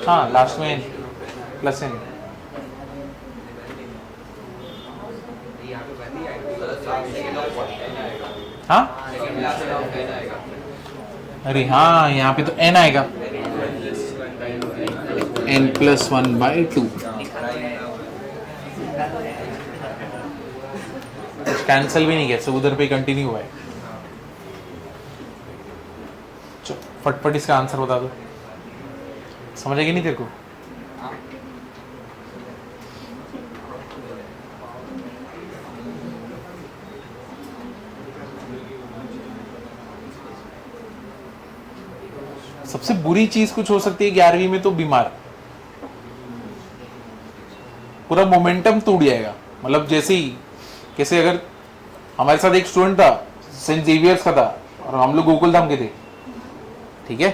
हाँ लास्ट में प्लस n। हाँ अरे हाँ यहाँ पे तो n आएगा, n+1/2। कुछ कैंसिल भी नहीं किया, सब उधर पे कंटिन्यू हुआ है। फटफट इसका आंसर बता दो। समझेगी नहीं तेरे को? सबसे बुरी चीज कुछ हो सकती है 11वीं में, तो बीमार, पूरा मोमेंटम टूट जाएगा। मतलब जैसे ही कैसे, अगर हमारे साथ एक स्टूडेंट था, सेंट जेवियर्स का था, और हम लोग गोकुलधाम के थे, ठीक है?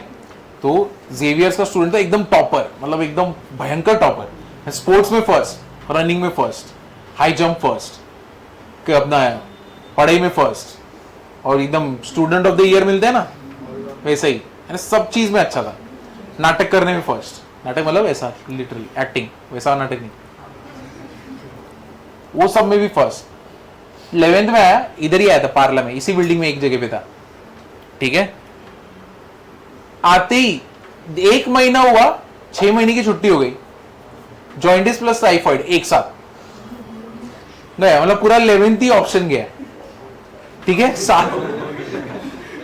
तो जेवियर्स का स्टूडेंट था, एकदम टॉपर, मतलब एकदम भयंकर टॉपर, स्पोर्ट्स में फर्स्ट, रनिंग में फर्स्ट, हाई जंप फर्स्ट, अपना पढ़ाई में फर्स्ट, और एकदम स्टूडेंट ऑफ द ईयर मिलते हैं ना, वैसे ही सब चीज में अच्छा था। नाटक करने में फर्स्ट, नाटक मतलब ऐसा लिटरली एक्टिंग, वैसा नाटक नहीं, वो सब में भी फर्स्ट। 11th में आया, इधर ही आया था पार्ला में, इसी बिल्डिंग में एक जगह पे था, ठीक है? आते ही 1 महीना हुआ, 6 महीने की छुट्टी हो गई, जॉइंटिस प्लस टाइफाइड एक साथ गया, मतलब पूरा 11th ही ऑप्शन गया, ठीक है?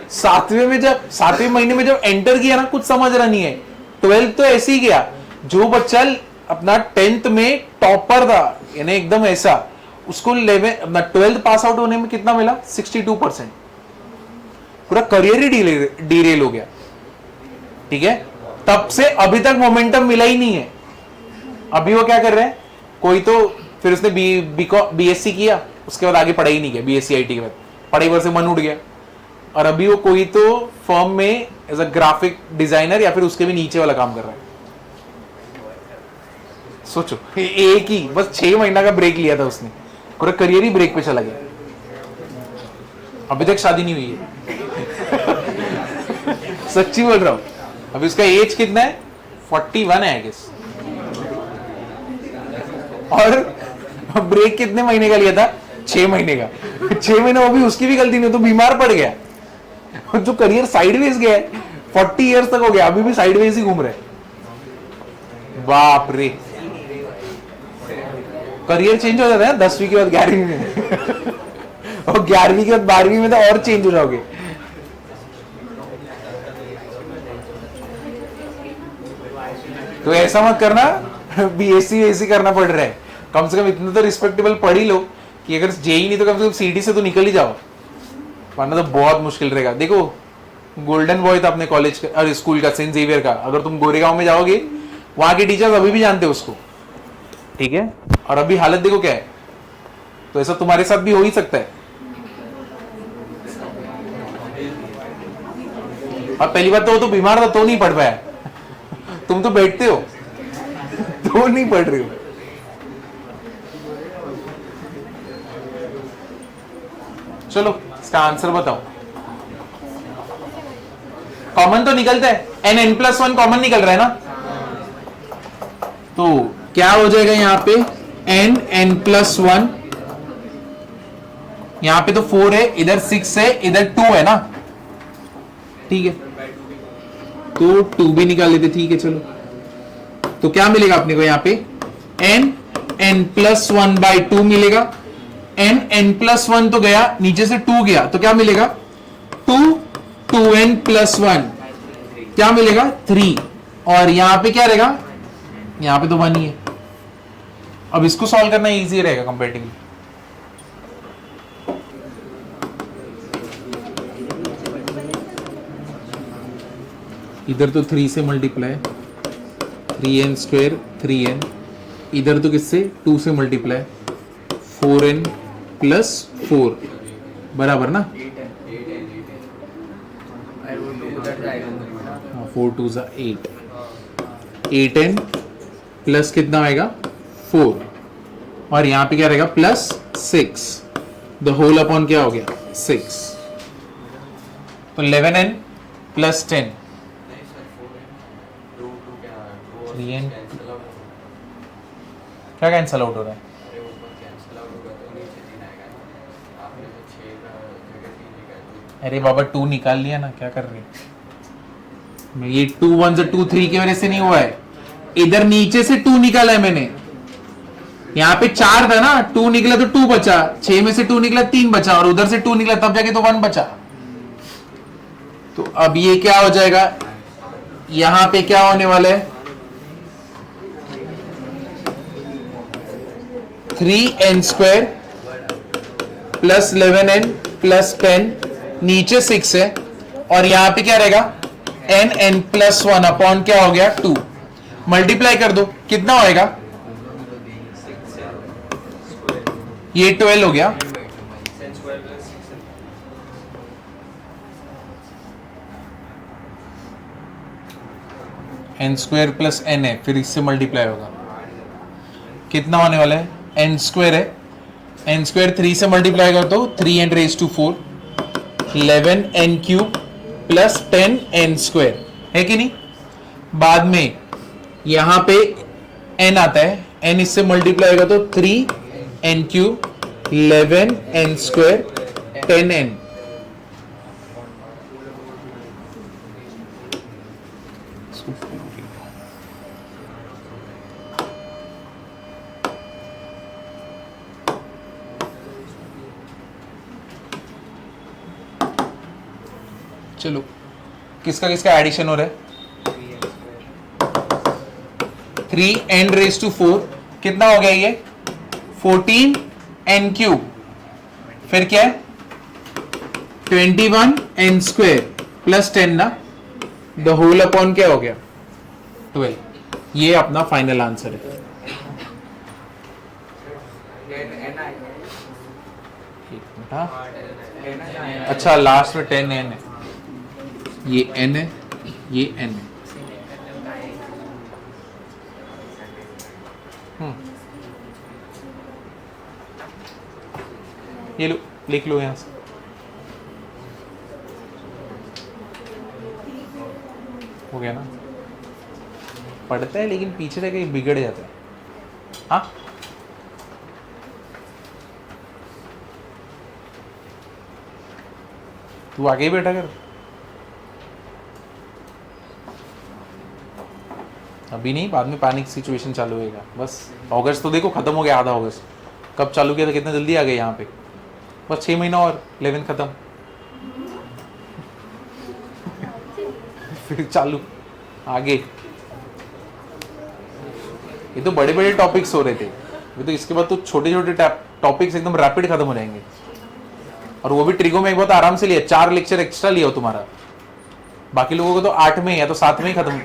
7वें महीने में जब एंटर किया ना, कुछ समझ रहा नहीं है। 12th तो ऐसे ही गया, जो बच्चा अपना 10th में टॉपर था, यानी एकदम ऐसा, उसको 12th पास आउट होने में कितना मिला? 62%। पूरा करियर ही डीरेल हो गया, ठीक है? तब से अभी तक मोमेंटम मिला ही नहीं है। अभी वो क्या कर रहे हैं, कोई तो फिर उसने बीएससी किया, उसके बाद आगे पढ़ाई नहीं किया, बीएससी आईटी के बाद पढ़ाई पर से मन उठ गया, और अभी वो कोई तो फर्म में एज अ ग्राफिक डिजाइनर या फिर उसके भी नीचे वाला काम कर रहा है। सोचो, एक ही बस 6 महीना का ब्रेक लिया था उसने, पूरा करियर ही ब्रेक पे चला गया। अभी तक शादी नहीं हुई है। सच्ची बोल रहा हूं। अभी उसका एज कितना है? 41 है आई गेस। और ब्रेक कितने महीने का लिया था? 6 महीने का। 6 महीने वो भी उसकी भी गलती नहीं, तो बीमार पड़ गया। जो करियर साइडवेज गया है, 40 इयर्स तक हो गया, अभी भी साइडवेज ही घूम रहे। बाप रे, करियर चेंज हो जाता है 10वीं के बाद 11वीं में। और 11वीं के बाद 12वीं में तो और चेंज हो जाओगे। तो ऐसा मत करना, बीएससी करना पड़ रहा है। कम से कम इतना तो रिस्पेक्टेबल पढ़ ही लो कि अगर जेई नहीं तो कम से कम सीटी से तो निकल ही जाओ, वरना तो बहुत मुश्किल रहेगा। देखो, गोल्डन बॉय था अपने कॉलेज का और स्कूल का, सेंट जेवियर का। अगर तुम गोरेगांव में जाओगे, वहां के टीचर्स अभी भी जानते हो उसको, ठीक है। और अभी हालत देखो क्या है। तो ऐसा तुम्हारे साथ भी हो ही सकता है। और पहली बात तो वो तो बीमार था तो नहीं पढ़ पाया। तुम तो बैठते हो तो नहीं पढ़ रहे हो। चलो इसका आंसर बताओ। कॉमन तो निकलता है, n+1 कॉमन निकल रहा है ना। तो क्या हो जाएगा यहाँ पे? n+1, यहां पे तो 4 है, इधर 6 है, इधर 2 है ना, ठीक है। तो 2 भी निकाल लेते, ठीक है। चलो, तो क्या मिलेगा अपने को यहाँ पे? n+1/2 मिलेगा। n+1 तो गया, नीचे से 2 गया, तो क्या मिलेगा? 2n+1 क्या मिलेगा? 3। और यहां पे क्या रहेगा? यहां पे तो 1 ही है। अब इसको सॉल्व करना इजी रहेगा कंपैरेटिवली। इधर तो 3 से मल्टीप्लाई, 3n², 3n। इधर तो किससे? 2 से मल्टीप्लाई, 4n+4 बराबर ना। 4 2 8, 8n प्लस कितना आएगा? 4। और यहां पे क्या रहेगा? +6, द होल अपॉन क्या हो गया? 6। तो 11n + 10, 3n क्या कैंसल आउट हो रहा है? अरे बाबा 2 निकाल लिया ना, क्या कर रही है? ये 2 1 से 2 3 की वजह से नहीं हुआ है, इधर नीचे से 2 निकाला है मैंने। यहाँ पे 4 था ना, 2 निकला तो 2 बचा, 6 में से 2 निकला 3 बचा, और उधर से 2 निकला तब जाके तो 1 बचा। तो अब ये क्या हो जाएगा? यहां पे क्या होने वाला है? 3n² + 11n + 10, नीचे 6 है, और यहां पे क्या रहेगा? n+1 अपॉन क्या हो गया? 2। मल्टीप्लाई कर दो, कितना होएगा? ये 12 हो गया। n² + n है, फिर इससे मल्टीप्लाई होगा, कितना होने वाला है? n² है, n² 3 से मल्टीप्लाई कर दो, 3n⁴, 11n³ + 10n² है कि नहीं। बाद में यहां पे n आता है, n इससे मल्टीप्लाई होगा तो 3n³, 11n², 10n। चलो, किसका किसका एडिशन हो रहा है? 3n⁴, कितना हो गया ये? 14n³, फिर क्या है? 21n² + 10 ना, द होल अपॉन क्या हो गया? 12। ये अपना फाइनल आंसर है। एक मिनट, हाँ अच्छा लास्ट में 10n है, ये n है, ये n है। ये लो, लिख लो यहां से। हो गया ना? पढ़ता है लेकिन पीछे से कहीं बिगड़ जाता है। हाँ तू आगे ही बैठा कर, अभी नहीं, बाद में पैनिक सिचुएशन चालू होएगा। बस अगस्त तो देखो खत्म हो गया, आधा अगस्त कब चालू किया था, कितना जल्दी आ गए यहाँ पे। बस 6 महीना और 11 खत्म फिर चालू आगे। ये तो बड़े बड़े टॉपिक्स हो रहे थे, ये तो इसके बाद तो छोटे छोटे टॉपिक्स एकदम रैपिड खत्म हो जाएंगे। और वो भी ट्रिगो में एक बहुत आराम से लिया, 4 लेक्चर एक्स्ट्रा लिया हो तुम्हारा। बाकी लोगों को तो 8 में या तो 7 में ही खत्म।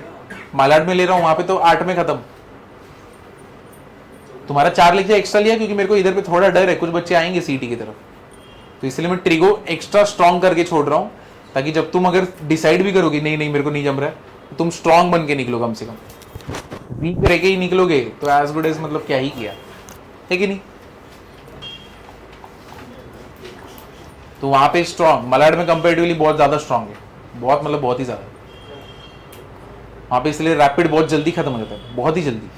मालाड में ले रहा हूं, वहां पे तो 8 में खत्म। तुम्हारा 4 लेक्चर एक्स्ट्रा लिया क्योंकि मेरे को इधर पे थोड़ा डर है, कुछ बच्चे आएंगे सीटी की तरफ, तो इसलिए मैं ट्रिगो एक्स्ट्रा स्ट्रॉन्ग करके छोड़ रहा हूं, ताकि जब तुम अगर डिसाइड भी करोगे नहीं नहीं मेरे को नहीं जम रहा है, तो तुम स्ट्रॉन्ग बन के निकलो। कम से कम वीक रह के ही निकलोगे तो एज गुड एज मतलब क्या ही किया है कि नहीं। तो वहां पे स्ट्रॉन्ग, मलाड में कंपेरेटिवली बहुत ज्यादा स्ट्रॉन्ग है, बहुत मतलब बहुत ही ज्यादा। वहां पे इसलिए रैपिड बहुत जल्दी खत्म हो जाता है, बहुत ही जल्दी।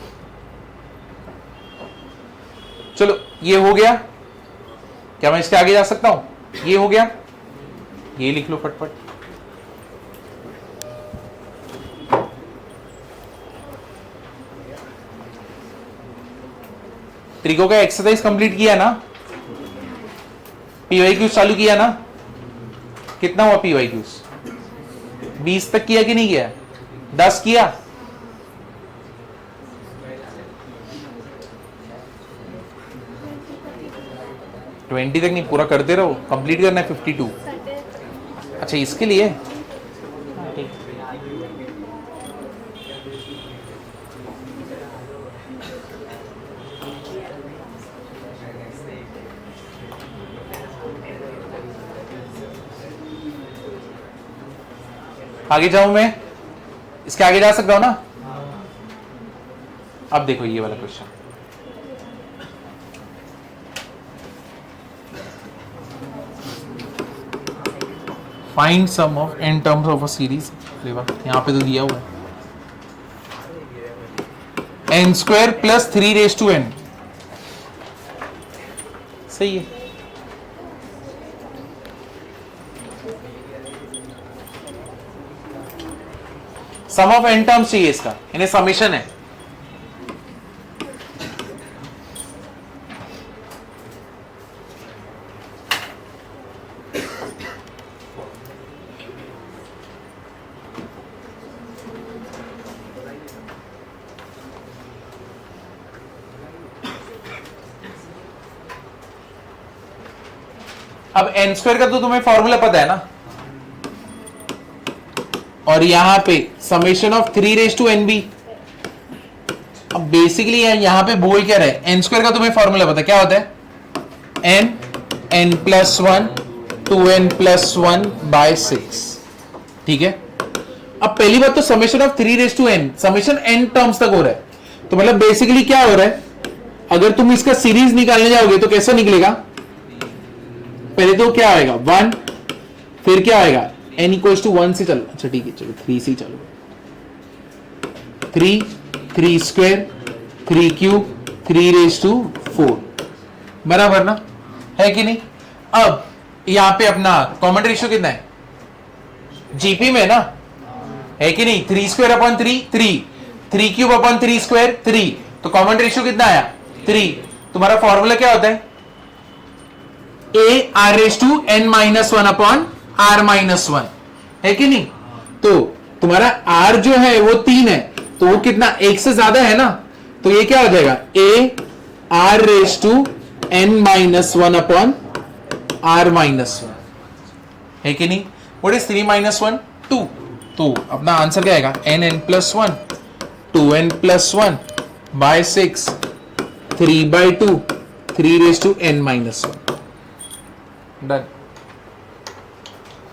चलो ये हो गया, क्या मैं इसके आगे जा सकता हूं? ये हो गया, ये लिख लो फटफट। ट्रिगो का एक्सरसाइज कंप्लीट किया ना, पीवाईक्यूज चालू किया ना, कितना हुआ पीवाईक्यूज? 20 तक किया कि नहीं किया? 10 किया? ट्वेंटी तक नहीं, पूरा करते रहो, कंप्लीट करना है 52। अच्छा इसके लिए आगे जाऊं मैं, इसके आगे जा सकता हूं ना? अब देखो ये वाला question, find sum of n terms of a series. यहां पे तो दिया हुआ है n² + 3n। सही है। सम ऑफ n टर्म्स चाहिए इसका, इन्हें समेशन है। अब n² का तो तुम्हें फॉर्मूला पता है ना, और यहां पे समेशन ऑफ 3n भी। अब बेसिकली यहां पे बोल क्या रहा है, n² का तुम्हें फॉर्मूला पता है, क्या होता है? n + 1 2n + 1/6। ठीक है। अब पहली बात तो summation of 3n, summation n terms तक हो रहा है, तो मतलब बेसिकली क्या हो रहा है, अगर तुम इसका सीरीज निकालने जाओगे तो कैसा निकलेगा? पहले तो क्या आएगा 1, फिर क्या आएगा n = 1 से चलो, अच्छा ठीक है चलो 3 से चलो, 3 3² 3³ 3⁴ बराबर ना, है कि नहीं? अब यहां पे अपना कॉमन रेशियो कितना है जीपी में ना, है कि नहीं? 3² 3 3³ 3 तो कॉमन रेशियो कितना आया 3। तुम्हारा फॉर्मूला क्या होता है? AR⁻n-1 R-1 है कि नहीं? तो तुम्हारा R जो है वो 3 है, तो वो कितना 1 से ज्यादा है ना, तो ये क्या हो जाएगा AR⁻n-1 R-1 है कि नहीं? व्हाट इज 3 - 1 2, तो अपना आंसर क्या आएगा nn + 1 2n + 1/6 3/2 3n - 1। डन,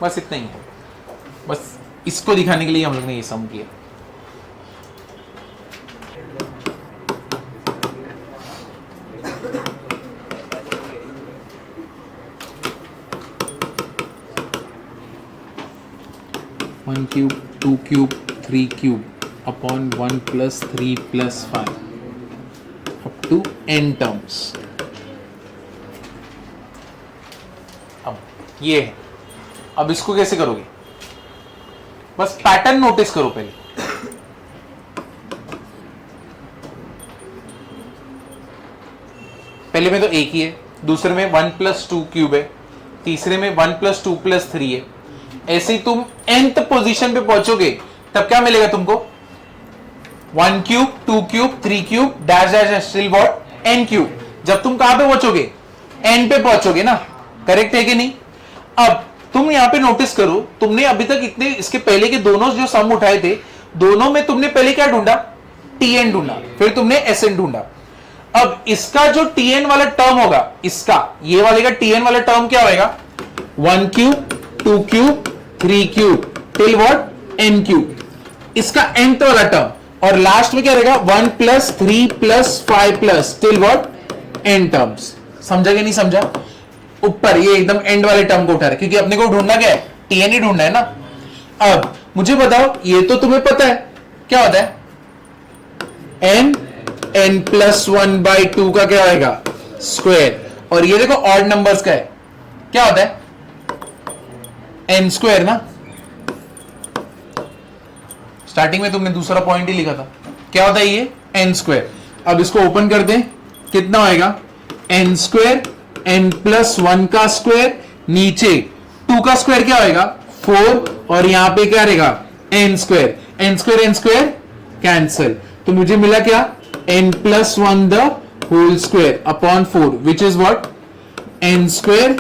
बस इतना ही है। बस इसको दिखाने के लिए हम लोग ने ये सम किया। One cube, two cube, three cube upon 1 + 3 + 5 up to n terms. अब ये है, अब इसको कैसे करोगे? बस पैटर्न नोटिस करो पहले। पहले में तो एक ही है, दूसरे में 1 + 2 क्यूब है, तीसरे में 1 + 2 + 3 है। ऐसे ही तुम nth पोजीशन पे पहुंचोगे तब क्या मिलेगा तुमको? 1 cube, 2 cube, 3 cube dash dash still what n cube. जब तुम कहां पे पहुंचोगे? n पे पहुंचोगे ना, करेक्ट है कि नहीं? अब तुम यहां पे नोटिस करो, तुमने अभी तक इतने इसके पहले के दोनों जो सम उठाए थे, दोनों में तुमने पहले क्या ढूंढा? tn ढूंढा, फिर तुमने sn ढूंढा। अब इसका जो tn वाला टर्म होगा, इसका ये वाले का tn वाला टर्म क्या होगा? 1 cube, 2 cube, 3 cube till what n cube, इसका nth वाला टर्म। और लास्ट में क्या रहेगा? 1 + 3 + 5 टिल व्हाट n टर्म्स। समझा कि नहीं समझा? ऊपर ये एकदम एंड वाले टर्म को उठा रहे, क्योंकि अपने को ढूंढना क्या है? tn ही ढूंढना है ना। अब मुझे बताओ, ये तो तुम्हें पता है क्या होता है? n + 1/2 का क्या होगा? स्क्वायर। और ये देखो ऑड नंबर्स का है, क्या होता है? n स्क्वायर ना। स्टार्टिंग में तुमने दूसरा पॉइंट ही लिखा था, क्या होता है ये? n square. अब इसको ओपन कर दें, कितना होएगा? n स्क्वायर, n + 1 का स्क्वायर, नीचे 2 का स्क्वायर क्या होएगा? 4, और यहां पे क्या रहेगा? n square. n square n square cancel, तो मुझे मिला क्या? n + 1 the whole square upon 4 which is what? n square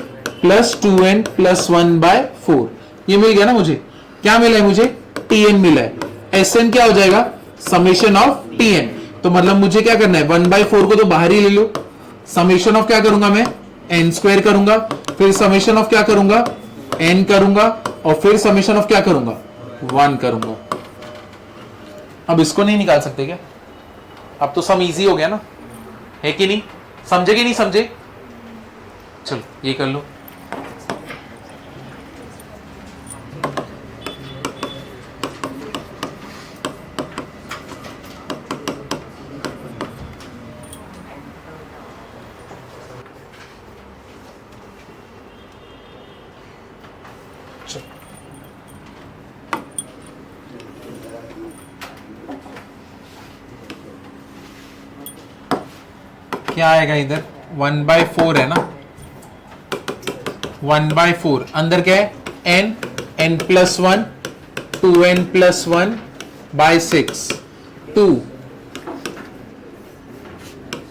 + 2n + 1/4। ये मिल गया ना मुझे? क्या मिला है मुझे? tn मिला है। sn क्या हो जाएगा? Summation of tn। तो मतलब मुझे क्या करना है? 1/4 को तो बाहर ही ले लो, समेशन ऑफ क्या करूंगा मैं? n स्क्वायर करूंगा, फिर समेशन ऑफ क्या करूंगा? n करूंगा, और फिर समेशन ऑफ क्या करूंगा? 1 करूंगा। अब इसको नहीं निकाल सकते क्या? अब तो सम इजी हो गया ना, है कि नहीं? समझे कि नहीं समझे? चलो ये कर लो। क्या आएगा इधर? 1/4 है ना, 1/4 अंदर क्या है? n + 1, 2n + 1/6, 2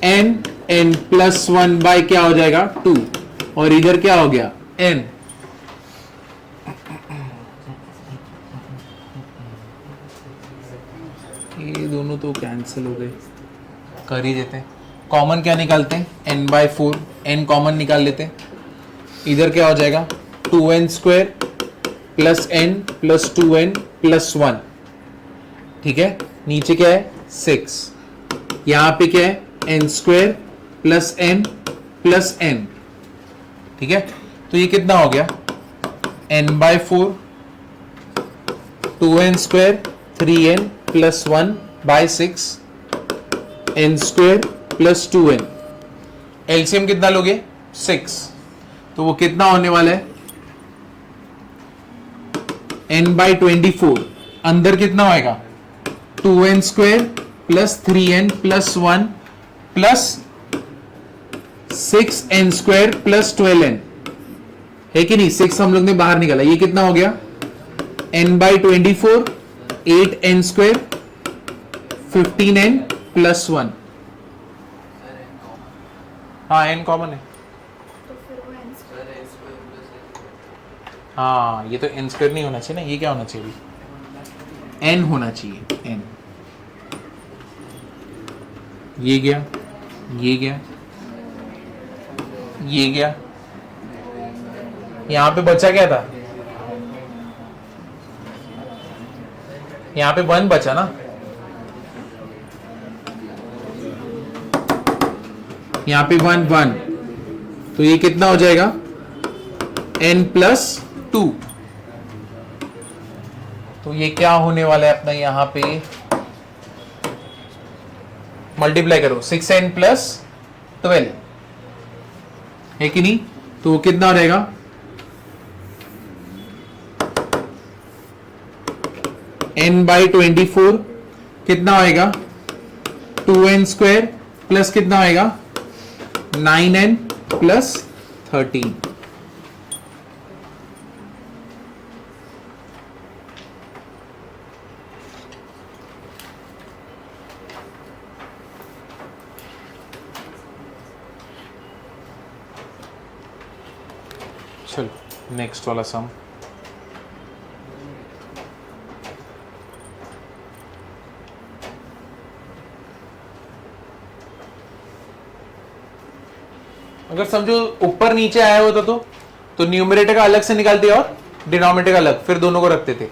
n + 1 बाय क्या हो जाएगा? 2, और इधर क्या हो गया? n। ये दोनों तो कैंसिल हो गए, कर ही देते हैं। कॉमन क्या निकालते हैं? n/4, n कॉमन निकाल लेते हैं। इधर क्या हो जाएगा? 2n स्क्वायर + n + 2n + 1, ठीक है। नीचे क्या है? 6। यहां पे क्या है? n स्क्वायर + n + n, ठीक है। तो ये कितना हो गया? n/4, 2n square, 3n + 1/6, n square + 2n। LCM कितना लोगे? 6। तो वो कितना होने वाला है? n/24। अंदर कितना होएगा? 2n square + 3n + 1 + 6n square + 12n, है कि नहीं? 6 हम लोग ने बाहर निकाला, ये कितना हो गया? n/24, 8n square, 15n + 1। हाँ n कॉमन है। हाँ ये तो n स्क्वायर नहीं होना चाहिए ना, ये क्या होना चाहिए? n होना चाहिए, n। ये गया, ये गया, ये गया, यहां पे बचा क्या था, यहां पे 1 बचा ना, यहां पे 1 तो ये कितना हो जाएगा n+2। तो ये क्या होने वाला है अपना, यहां पे मल्टीप्लाई करो 6n+12 है कि नहीं, तो कितना रहेगा n/24 कितना आएगा 2n² प्लस कितना आएगा 9n+13। चलो नेक्स्ट वाला सम। अगर समझो ऊपर नीचे आया होता तो न्यूमरेटर का अलग से निकालते और डिनोमिनेटर का अलग, फिर दोनों को रखते थे।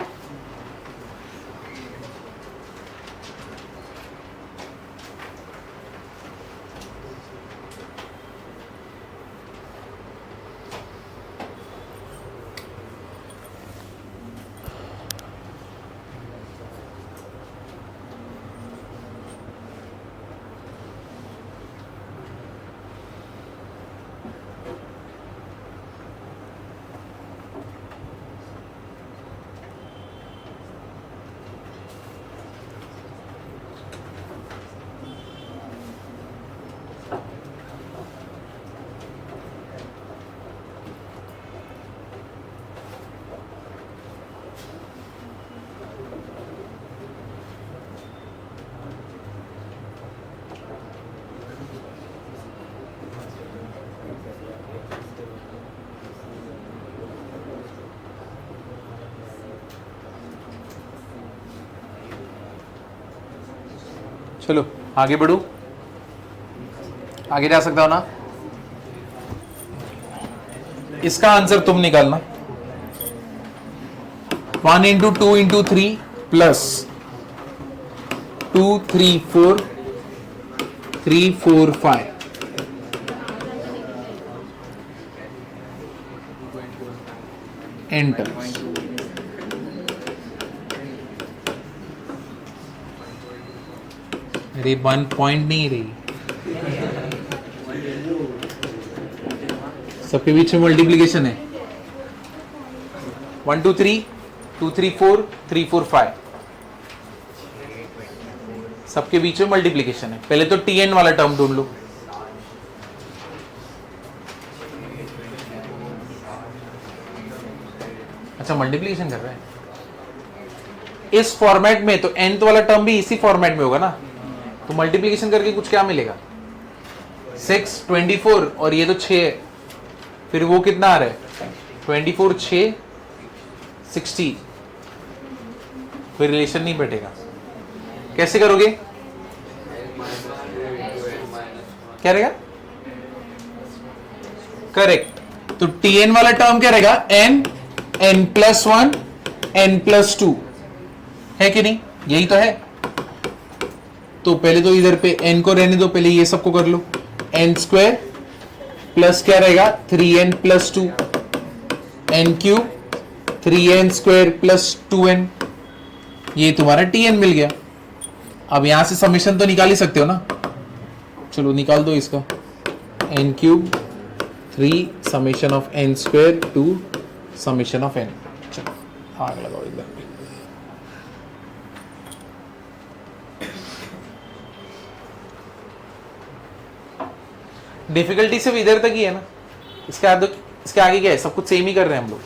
चलो आगे बढ़ो, आगे जा सकता हो ना। इसका आंसर तुम निकालना 1 × 2 × 3 प्लस 2 3 4 3 4 5 एंटर। अरे 1 पॉइंट नहीं रही, सबके बीच में मल्टीप्लीकेशन है। 1 2 3 2 3 4 3 4 5 सबके बीच में मल्टीप्लीकेशन है। पहले तो tn वाला टर्म ढूंढ लो। अच्छा मल्टीप्लीकेशन कर रहे हैं इस फॉर्मेट में, तो nth वाला टर्म भी इसी फॉर्मेट में होगा ना, तो मल्टीप्लीकेशन करके कुछ क्या मिलेगा 6 24 और ये तो 6 है, फिर वो कितना आ रहा है 24 6 60, कोई रिलेशन नहीं बैठेगा। कैसे करोगे, क्या रहेगा करेक्ट, तो tn वाला टर्म क्या रहेगा n+1 n+2 है कि नहीं, यही तो है। तो पहले तो इधर पे n को रहने दो, पहले ये सबको कर लो n² प्लस क्या रहेगा 3n+2 n³ 3n² plus 2n, ये तुम्हारा tn मिल गया। अब यहां से समेशन तो निकाल ही सकते हो ना, चलो निकाल दो इसका n³ 3 summation of n² 2 summation of n। चलो आग लगाओ इधर। डिफिकल्टी सिर्फ इधर तक ही है ना, इसके आगे क्या है, सब कुछ सेम ही कर रहे हैं हम लोग।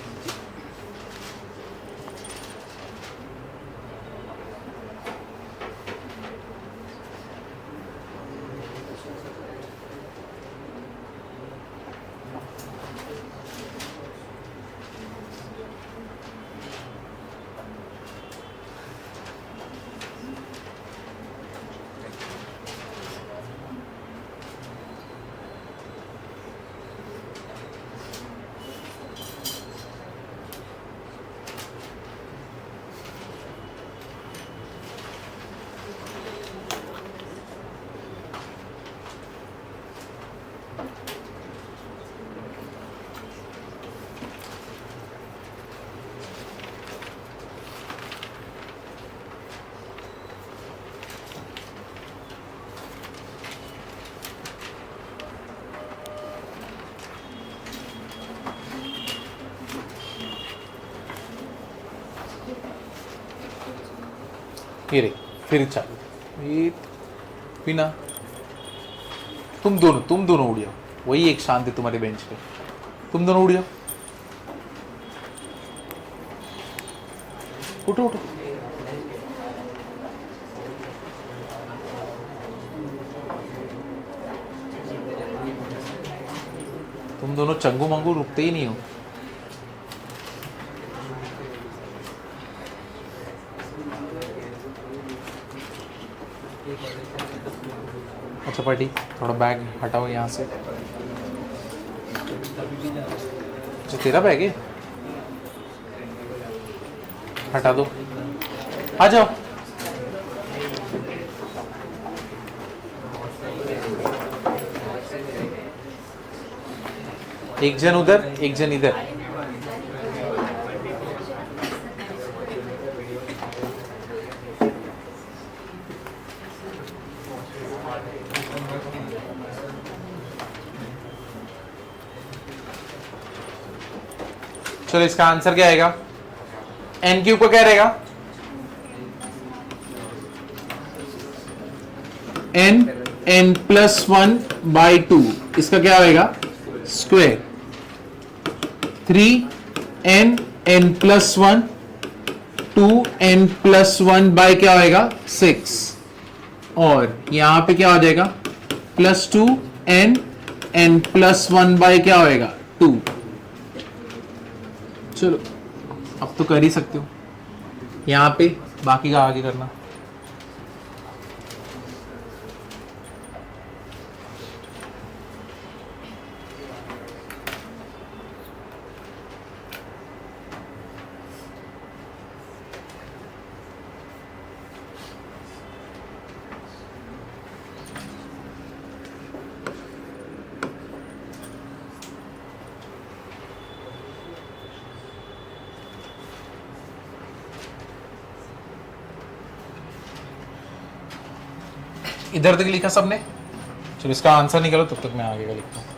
ये रही, फिर चालू। ये बिना तुम दोनों उड़ जाओ, वही एक शांति तुम्हारे बेंच पे, तुम दोनों उड़ जाओ, उठो उठो। तुम दोनों चंगू मंगू रुकते ही नहीं हो। अच्छा पार्टी, थोड़ा बैग हटाओ यहाँ से। अच्छा तेरा बैग है, हटा दो, आ जाओ। एक जन उधर, एक जन इधर। चलो इसका आंसर क्या आएगा? एन क्यूब को क्या रहेगा? एन प्लस 1/2, इसका क्या होगा? Square. 3n plus 1, 2n plus 1 by क्या होगा? 6, और यहां पे क्या हो जाएगा? प्लस 2n प्लस 1 बाय क्या होगा? 2। चलो अब तो कर ही सकते हो, यहां पे बाकी का आगे करना। इधर तक लिखा सबने? चलो इसका आंसर निकालो, तब तक मैं आगे का लिखता हूँ।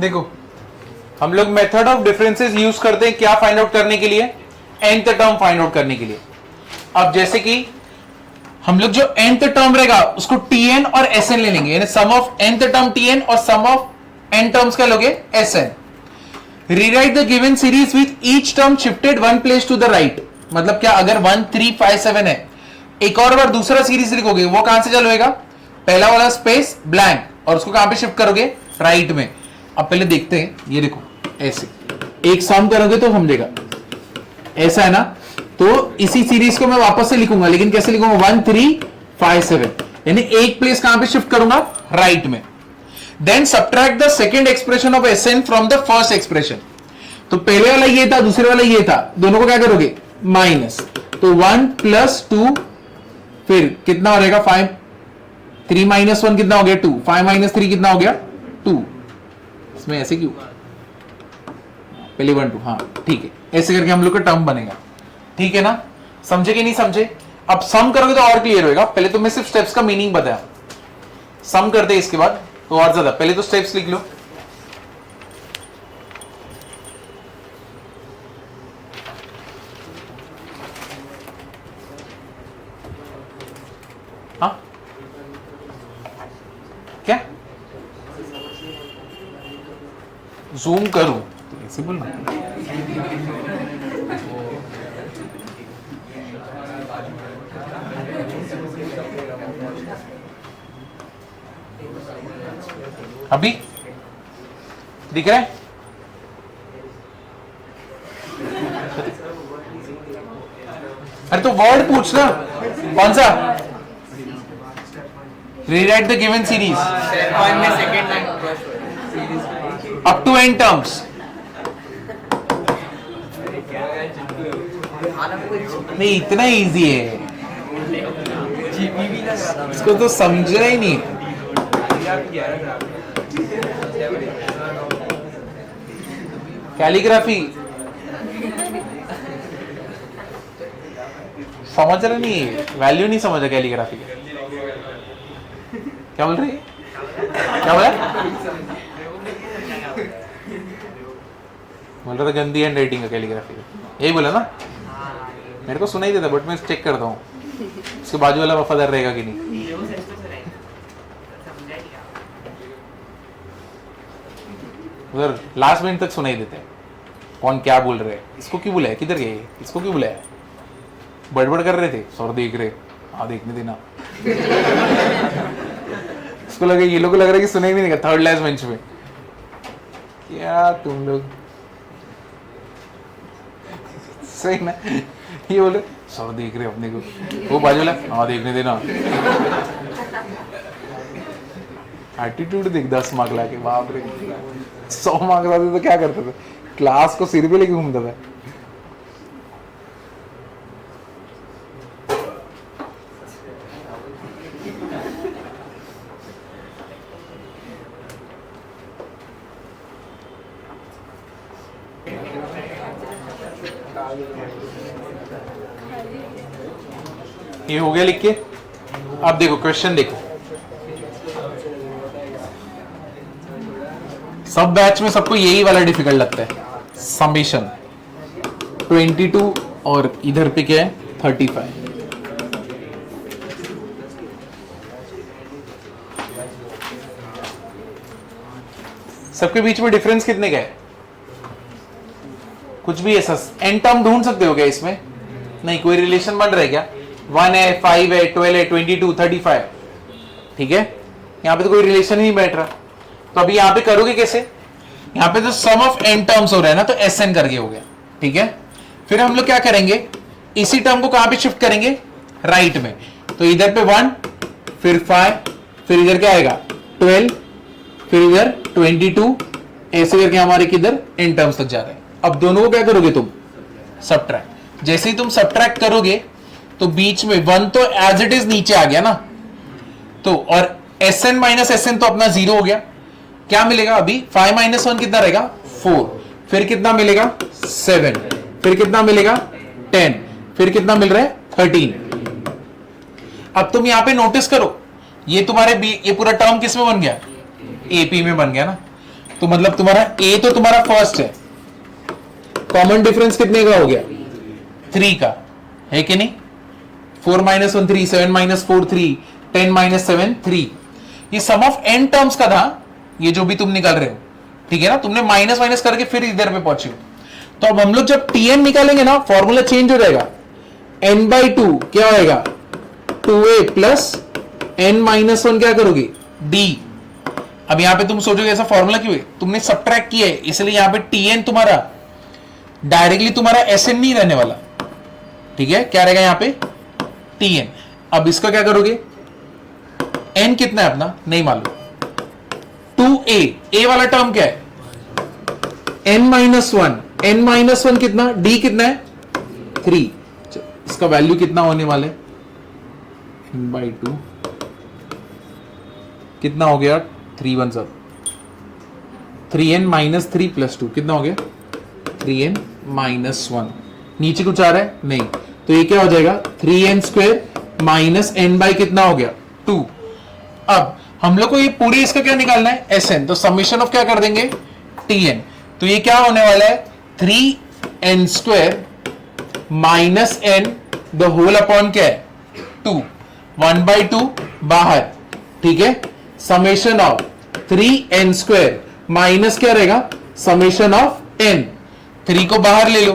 देखो हम लोग मेथड ऑफ डिफरेंसेस यूज करते हैं क्या फाइंड आउट करने के लिए, nth टर्म फाइंड आउट करने के लिए। अब जैसे कि हम लोग जो nth टर्म रहेगा उसको tn और sn ले लेंगे, यानी sum of nth term tn और सम ऑफ n टर्म्स क्या लोगे sn। Rewrite the given series with each term shifted one place to the right, मतलब क्या अगर 1 3 5 7 है, एक और बार दूसरा सीरीज लिखोगे वो कहां से चालू होगा, पहला वाला स्पेस ब्लैंक और उसको कहां पे शिफ्ट करोगे, राइट में। अब पहले देखते हैं, ये देखो ऐसे एक सम करोगे तो समझेगा, ऐसा है ना, तो इसी सीरीज को मैं वापस से लिखूंगा, लेकिन कैसे लिखूंगा 1 3 5 7, यानी एक प्लेस कहां पे शिफ्ट करूंगा, राइट में। Then subtract the second expression of SN from the first expression, तो पहले वाला ये था दूसरे वाला ये था, दोनों को क्या करोगे माइनस, तो 1 + 2 फिर कितना हो जाएगा 5, 3 - 1 कितना हो गया 2, 5 - 3 कितना हो गया 2, इसमें ऐसे क्यों, पहले 1 2, हाँ ठीक है, ऐसे करके हम लोग का टर्म बनेगा, ठीक है ना, समझे कि नहीं समझे। अब सम करोगे तो और क्लियर होगा, पहले तो मैं सिर्फ स्टेप्स का मीनिंग बताया, सम करते हैं इसके बाद तो और ज्यादा, पहले तो स्टेप्स लिख लो। हाँ क्या जूम करूं तो ऐसे बोल, अभी दिख रहा है, अरे तो वर्ड पूछना कौन सा, rewrite the given series up to n terms, नहीं इतना इजी है, इसको तो समझना ही नहीं, कैलीग्राफी समझ रहे नहीं, वैल्यू नहीं समझा कैलीग्राफी का, क्या बोल रही है, क्या बोला, बोल रहा था गंदी हैंड राइटिंग का कैलीग्राफी का, यही बोला ना, मेरे को सुनाई देता बट मैं चेक करता हूँ उसके बाजू वाला वफादार रहेगा कि नहीं। उधर लास्ट मिनट तक सुनाई देते हैं कौन क्या बोल रहे हैं, इसको क्यों बुलाया, किधर गए, इसको क्यों बुलाया, बड़बड़ कर रहे थे सर देख रहे, हाँ देखने देना इसको लगे, ये लोग को लग रहा है कि सुनाई भी नहीं का, थर्ड लास्ट बेंच में क्या तुम लोग सही ना, ये बोले सर देख रहे अपने को, वो बाजू वाला हाँ देखने देना, एटीट्यूड देख 10 मार्क लाके, बाप रे 100 मार्क लाते तो क्या करते थे, क्लास को सिर पे लेके घूमता था। ये हो गया लिख के, अब देखो क्वेश्चन देखो, सब बैच में सबको यही वाला डिफिकल्ट लगता है, समेशन 22 और इधर पे क्या है 35, सबके बीच में डिफरेंस कितने का है, कुछ भी ऐसा एन टर्म ढूंढ सकते हो क्या इसमें, नहीं कोई रिलेशन बन रहा है क्या, 1 है 5 है 12 है 22 35, ठीक है, यहाँ पे तो कोई रिलेशन ही नहीं बैठ रहा, तो अभी यहाँ पे करोगे कैसे, यहाँ पे तो सम ऑफ n टर्म्स हो रहा है ना, तो Sn करके हो गया, ठीक है। फिर हम लोग क्या करेंगे, इसी टर्म को कहां पे शिफ्ट करेंगे, राइट में, तो इधर पे 1 फिर 5 फिर इधर क्या आएगा 12 फिर इधर 22, ऐसे करके हमारे किधर n टर्म्स तक जा रहे हैं। अब दोनों को क्या करोगे तुम, सब्ट्रैक्ट, जैसे ही तुम सब्ट्रैक्ट करोगे तो बीच में 1 तो एज इट इज नीचे आ गया ना, तो और Sn माइनस Sn तो अपना 0 हो गया, क्या मिलेगा अभी 5 - 1 कितना रहेगा 4, फिर कितना मिलेगा 7, फिर कितना मिलेगा 10, फिर कितना मिल रहा है 13। अब तुम यहां पे नोटिस करो, ये तुम्हारे ये पूरा टर्म किस में बन गया, एपी में बन गया ना, तो मतलब तुम्हारा ए तो तुम्हारा फर्स्ट है, कॉमन डिफरेंस कितने का हो गया 3 का, है कि नहीं? 4 - 1 3, 7 - 4 3, 10 - 7 3। ये सम ऑफ n टर्म्स का था, ये जो भी तुम निकाल रहे हो, ठीक है ना? तुमने माइनस माइनस करके फिर इधर पे पहुंचे हो। तो अब हम लोग जब tn निकालेंगे ना, फॉर्मूला चेंज हो जाएगा। n/2 क्या होएगा 2a प्लस n-1 क्या करोगे d। अब यहां पे तुम सोचोगे ऐसा फॉर्मूला क्यों है, तुमने सब्ट्रैक्ट किया है, इसलिए यहां पे tn तुम्हारा डायरेक्टली तुम्हारा Sn नहीं रहने वाला, ठीक है? क्या रहेगा यहां पे tn। अब इसका क्या करोगे, n कितना है अपना नहीं मालूम, 2a, a वाला टर्म क्या है n-1, n-1 कितना, d कितना है 3। इसका वैल्यू कितना होने वाला है n/2 कितना हो गया 3 1 सब 3n - 3 + 2 कितना हो गया 3n - 1। नीचे कुछ आ रहा है नहीं, तो ये क्या हो जाएगा 3n² माइनस n बाई कितना हो गया 2। अब हम लोग को ये पूरी इसका क्या निकालना है Sn, तो समीशन ऑफ क्या कर देंगे tn। तो ये क्या होने वाला है 3n² minus n the whole upon क्या है 2, 1/2 बाहर, ठीक है? समेशन ऑफ 3n² माइनस क्या रहेगा समेशन ऑफ n, 3 को बाहर ले लो,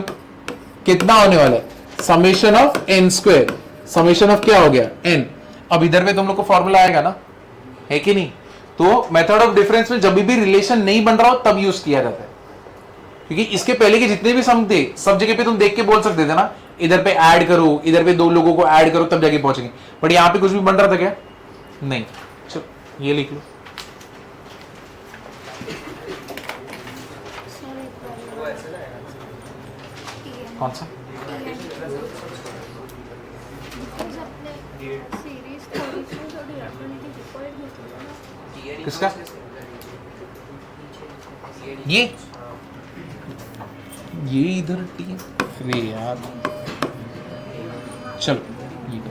कितना होने वाला है summation of n², summation of क्या हो गया n। अब इधर पे तुम लोग को फॉर्मूला आएगा ना, है कि नहीं? तो मेथड ऑफ डिफरेंस में जब भी रिलेशन नहीं बन रहा हो तब यूज किया जाता है, क्योंकि इसके पहले के जितने भी सम थे सब जगह पे तुम देख के बोल सकते थे ना, इधर पे ऐड करो, इधर पे 2 लोगों को ऐड करो तब जाके पहुंचेंगे, बट यहां पे कुछ भी बन रहा था क्या नहीं। चलो ये लिख लो, कौन सा किसका ये इधर टी, अरे यार चलो ये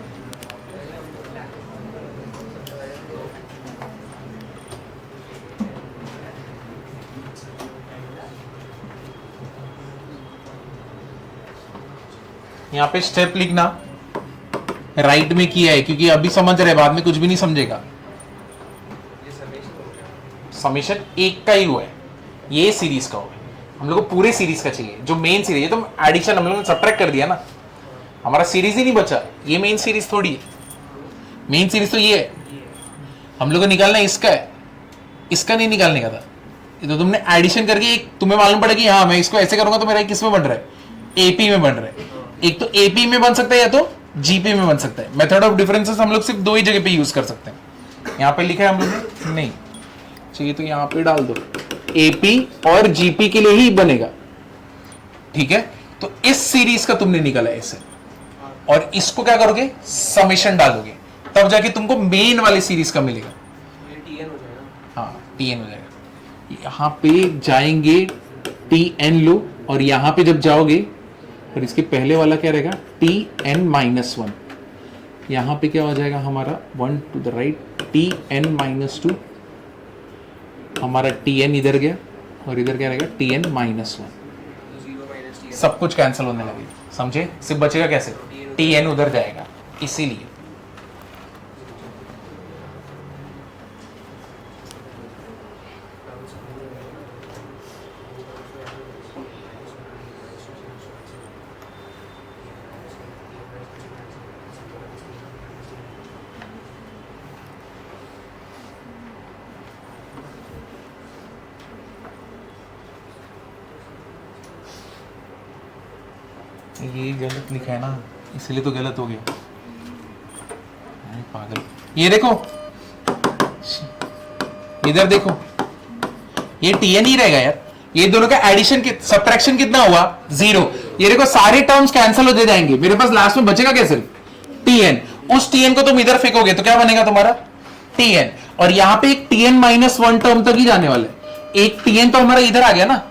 यहां पे स्टेप लिखना राइट में किया है, क्योंकि अभी समझ रहे बाद में कुछ भी नहीं समझेगा। समीशन एक का ही हुआ है, ये सीरीज का हुआ है, हम लोग को पूरे सीरीज का चाहिए जो मेन सीरीज है। तो एडिशन हम लोगों ने सब्ट्रैक्ट कर दिया ना, हमारा सीरीज ही नहीं बचा, ये मेन सीरीज थोड़ी है, मेन सीरीज तो ये है, हम लोग को निकालना इसका है, इसका नहीं निकालने का था। ये तो तुमने एडिशन करके एक तुम्हें मालूम पड़ा कि हाँ मैं इसको ऐसे करूंगा तो मेरा किस में बन रहा है एपी में बन रहा है, एक तो एपी में बन सकता है या तो जीपी में बन सकता है। मेथड ऑफ डिफरेंसेस हम लोग सिर्फ 2 ही जगह पे यूज कर सकते हैं, यहाँ पे लिखा है हम लोग ने नहीं चाहिए तो यहाँ पे डाल दो, एपी और जीपी के लिए ही बनेगा, ठीक है? तो इस सीरीज का तुमने निकाला ऐसे, और इसको क्या करोगे समेशन डालोगे, तब जाके तुमको मेन वाली सीरीज का मिलेगा, हाँ टीएन हो जाएगा। यहाँ पे जाएंगे टीएन लो, और यहाँ पे जब जाओगे और इसके पहले वाला क्या रहेगा Tn-1, यहाँ पे क्या हो जाएगा हमारा 1 to the right Tn-2, हमारा Tn इधर गया और इधर क्या रहेगा Tn-1, सब कुछ कैंसिल होने लगेगा, समझे? सिर्फ बचेगा कैसे Tn उधर जाएगा, इसीलिए ये गलत लिखा है ना, इसलिए तो गलत हो गया। पागल, ये देखो इधर देखो, ये टीएन ही रहेगा यार, ये दोनों का एडिशन सब्ट्रैक्शन कितना हुआ 0। ये देखो सारे टर्म्स कैंसिल हो जाएंगे, मेरे पास लास्ट में बचेगा क्या सिर्फ टीएन। उस टीएन को तुम इधर फेंकोगे तो क्या बनेगा तुम्हारा टीएन, और यहाँ पे एक Tn-1 टर्म तक ही जाने वाला है। एक टीएन तो हमारा इधर आ गया ना,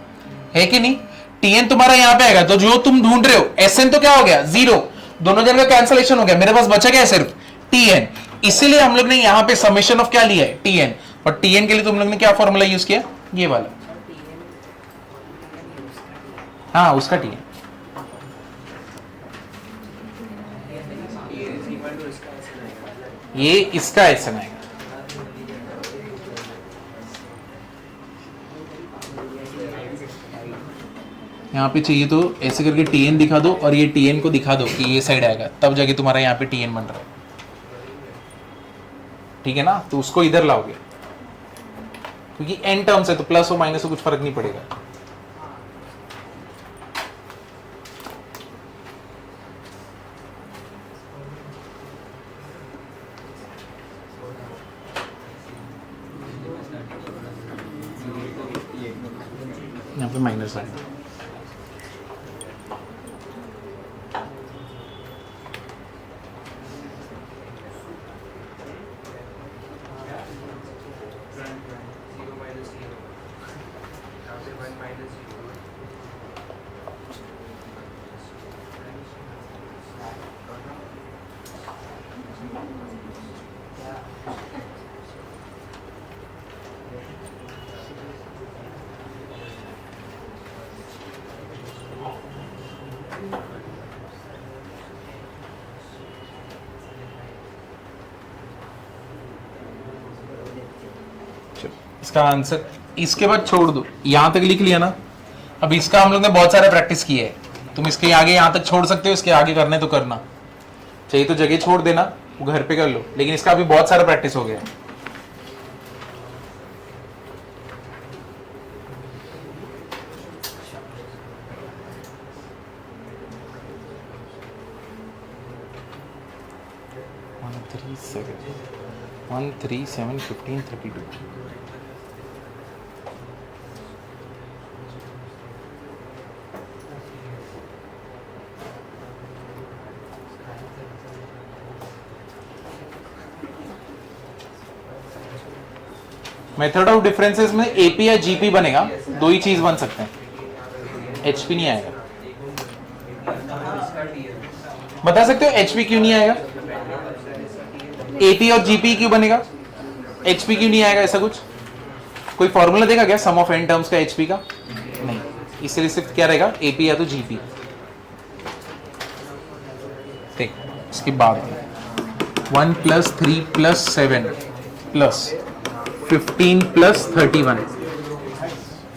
है कि नहीं? टीएन तुम्हारा यहाँ पे आएगा, तो जो तुम ढूंढ रहे हो एसएन तो क्या हो गया 0, दोनों जगह कैंसिलेशन हो गया, मेरे पास बचा क्या है सिर्फ टीएन। इसीलिए हम लोग ने यहाँ पे समेशन ऑफ क्या लिया है टीएन, और टीएन के लिए तुम लोग ने क्या फॉर्मूला यूज किया ये वाला, हाँ उसका टी है। ये इसका ऐसा आएगा। यहाँ पे चाहिए तो ऐसे करके टीएन दिखा दो और ये टीएन को दिखा दो कि ये साइड आएगा, तब जाके तुम्हारा यहाँ पे टीएन बन रहा है। ठीक है ना, तो उसको इधर लाओगे क्योंकि एन टर्म्स है तो प्लस हो माइनस हो कुछ फर्क नहीं पड़ेगा। यहाँ पे माइनस आएगा। इसका आंसर इसके बाद छोड़ दो, यहां तक लिख लिया ना। अब इसका हम लोग ने बहुत सारा प्रैक्टिस किया है, तुम इसके आगे यहां तक छोड़ सकते हो, इसके आगे करने तो करना चाहिए तो जगह छोड़ देना, वो घर पे कर लो, लेकिन इसका अभी बहुत सारा प्रैक्टिस हो गया। One three seven 15 32। Method of differences में एपी या जीपी बनेगा, दो ही चीज बन सकते हैं, एचपी नहीं आएगा। बता सकते हो एचपी क्यों नहीं आएगा? एपी और जीपी क्यों बनेगा, एचपी क्यों नहीं आएगा? ऐसा कुछ कोई फॉर्मूला देगा क्या सम ऑफ एन टर्म्स का एचपी का? नहीं, इसलिए सिर्फ क्या रहेगा एपी या तो जीपी। देख इसके बाद 1 + 3 + 7 + 15 + 31,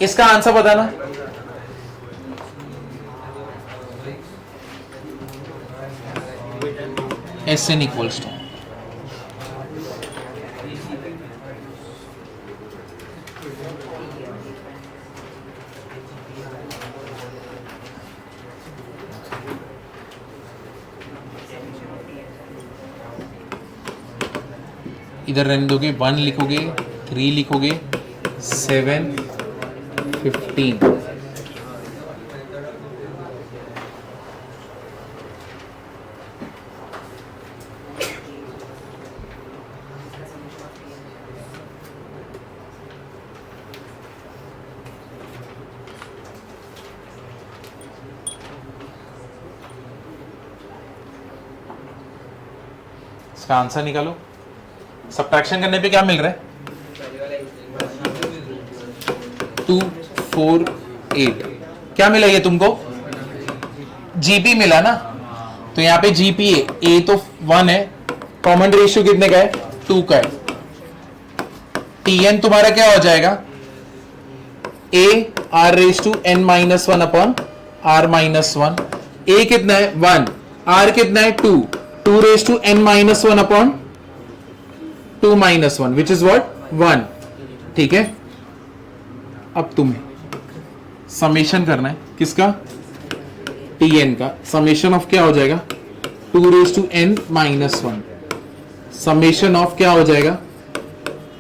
इसका आंसर बताना। Sn = इधर रहने दोगे, 1 लिखोगे, 3 लिखोगे, 7 15। इसका आंसर निकालो। सब्ट्रैक्शन करने पे क्या मिल रहा है? 2 4 8। क्या मिला ये तुमको? जीपी मिला ना, तो यहाँ पे जीपी है, ए तो 1 है, कॉमन रेशियो कितने का है? 2 का है। टीएन तुम्हारा क्या हो जाएगा? ए r⁻n-1 अपॉन r-1। ए कितना है? 1। आर कितना है? 2। 2⁻n-1 upon 2-1 which is what? 1। ठीक है, अब तुम्हें समेशन करना है किसका? टीएन का। समेशन ऑफ क्या हो जाएगा? 2⁻n-1। समेशन ऑफ क्या हो जाएगा?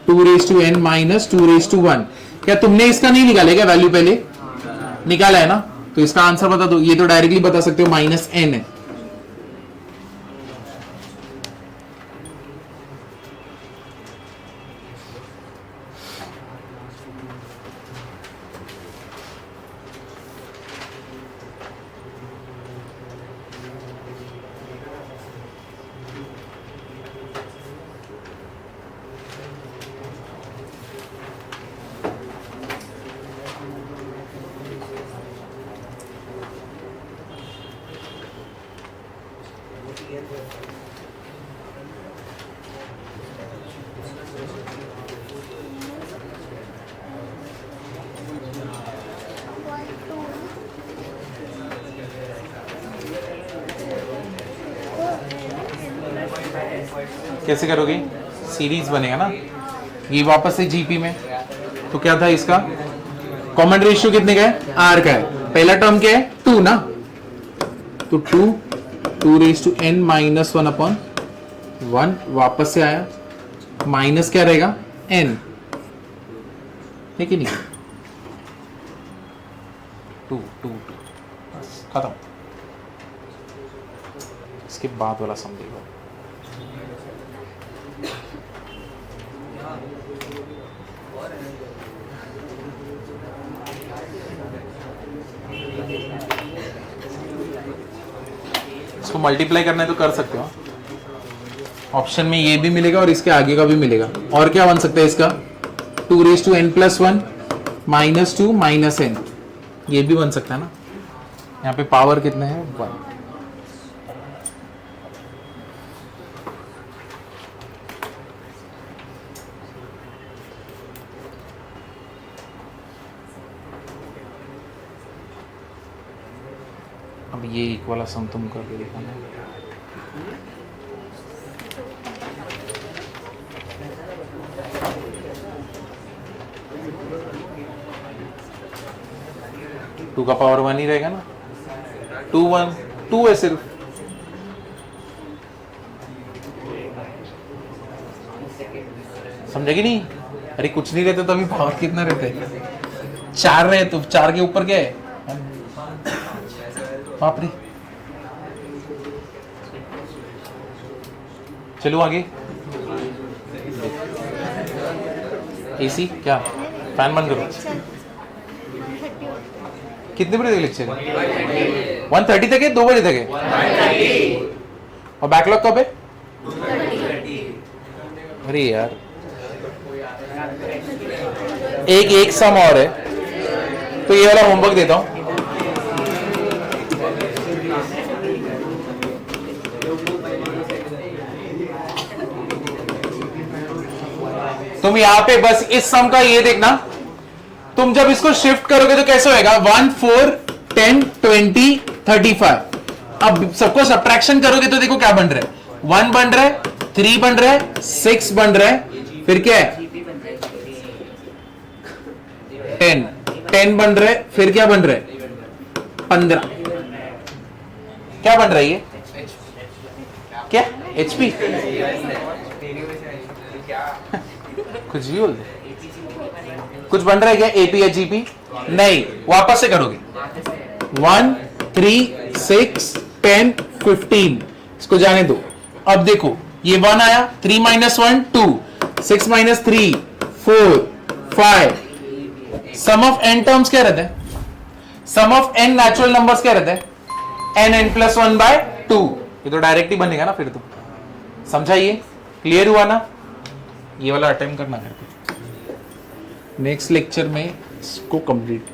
2⁻n-2⁻1। क्या तुमने इसका नहीं निकालेगा वैल्यू? पहले निकाला है ना, तो इसका आंसर बता दो। ये तो डायरेक्टली बता सकते हो, -n है। कैसे करोगे? सीरीज बनेगा ना, ये वापस से जीपी में। तो क्या था इसका कॉमन रेशियो कितने का है? आर का है। पहला टर्म क्या है? 2 ना, तो 2 raise to n minus 1 upon 1 वापस से आया, माइनस क्या रहेगा? n, है कि नहीं? 2 बस खत्म। इसके बाद वाला समझेगा। इसको मल्टीप्लाई करना है तो कर सकते हो, ऑप्शन में ये भी मिलेगा और इसके आगे का भी मिलेगा। और क्या बन सकता है इसका? 2 raise to n plus 1 minus 2 minus n, ये भी बन सकता है ना। यहाँ पे पावर कितने हैं? 1। अब ये एक वाला सम तुम करके दिखाना। टू का पावर 1 ही रहेगा ना, 2 1 2 है सिर्फ। समझेगी नहीं? अरे कुछ नहीं रहते तो अभी पावर कितना रहते? 4 रहे तो 4 के ऊपर क्या है? बाप रे। चलो आगे। एसी क्या? फैन बंद करो। कितने बजे तक लेक्चर है? 1:30 तक है, 2 बजे तक है। और बैकलॉग कब है? अरे यार, एक सम और है, तो ये वाला होमवर्क देता हूं। तुम यहां पे बस इस सम का ये देखना, तुम जब इसको शिफ्ट करोगे तो कैसे होएगा? 1 4 10 20 35। अब सबको सब्ट्रैक्शन करोगे तो देखो क्या बन रहा है? 1 बन रहा है, 3 बन रहा है, 6 बन रहा है, फिर क्या है? 10 बन रहा है, फिर क्या बन रहा है? 15। क्या बन रहा है ये? क्या? HP? कुछ भी बोल दे। कुछ बन रहा है क्या? AP या GP? नहीं, वापस से करोगे। 1 3 6 10 15, इसको जाने दो। अब देखो ये 1 आया, 3 minus 1 2, 6 minus 3 4 5। Sum of n terms क्या रहता है? Sum of n natural numbers क्या रहता है? n plus 1 by 2। ये तो डायरेक्ट ही बनेगा ना फिर तो। समझा? ये क्लियर हुआ ना? ये वाला अटेम्प्ट करना करके नेक्स्ट लेक्चर में इसको कंप्लीट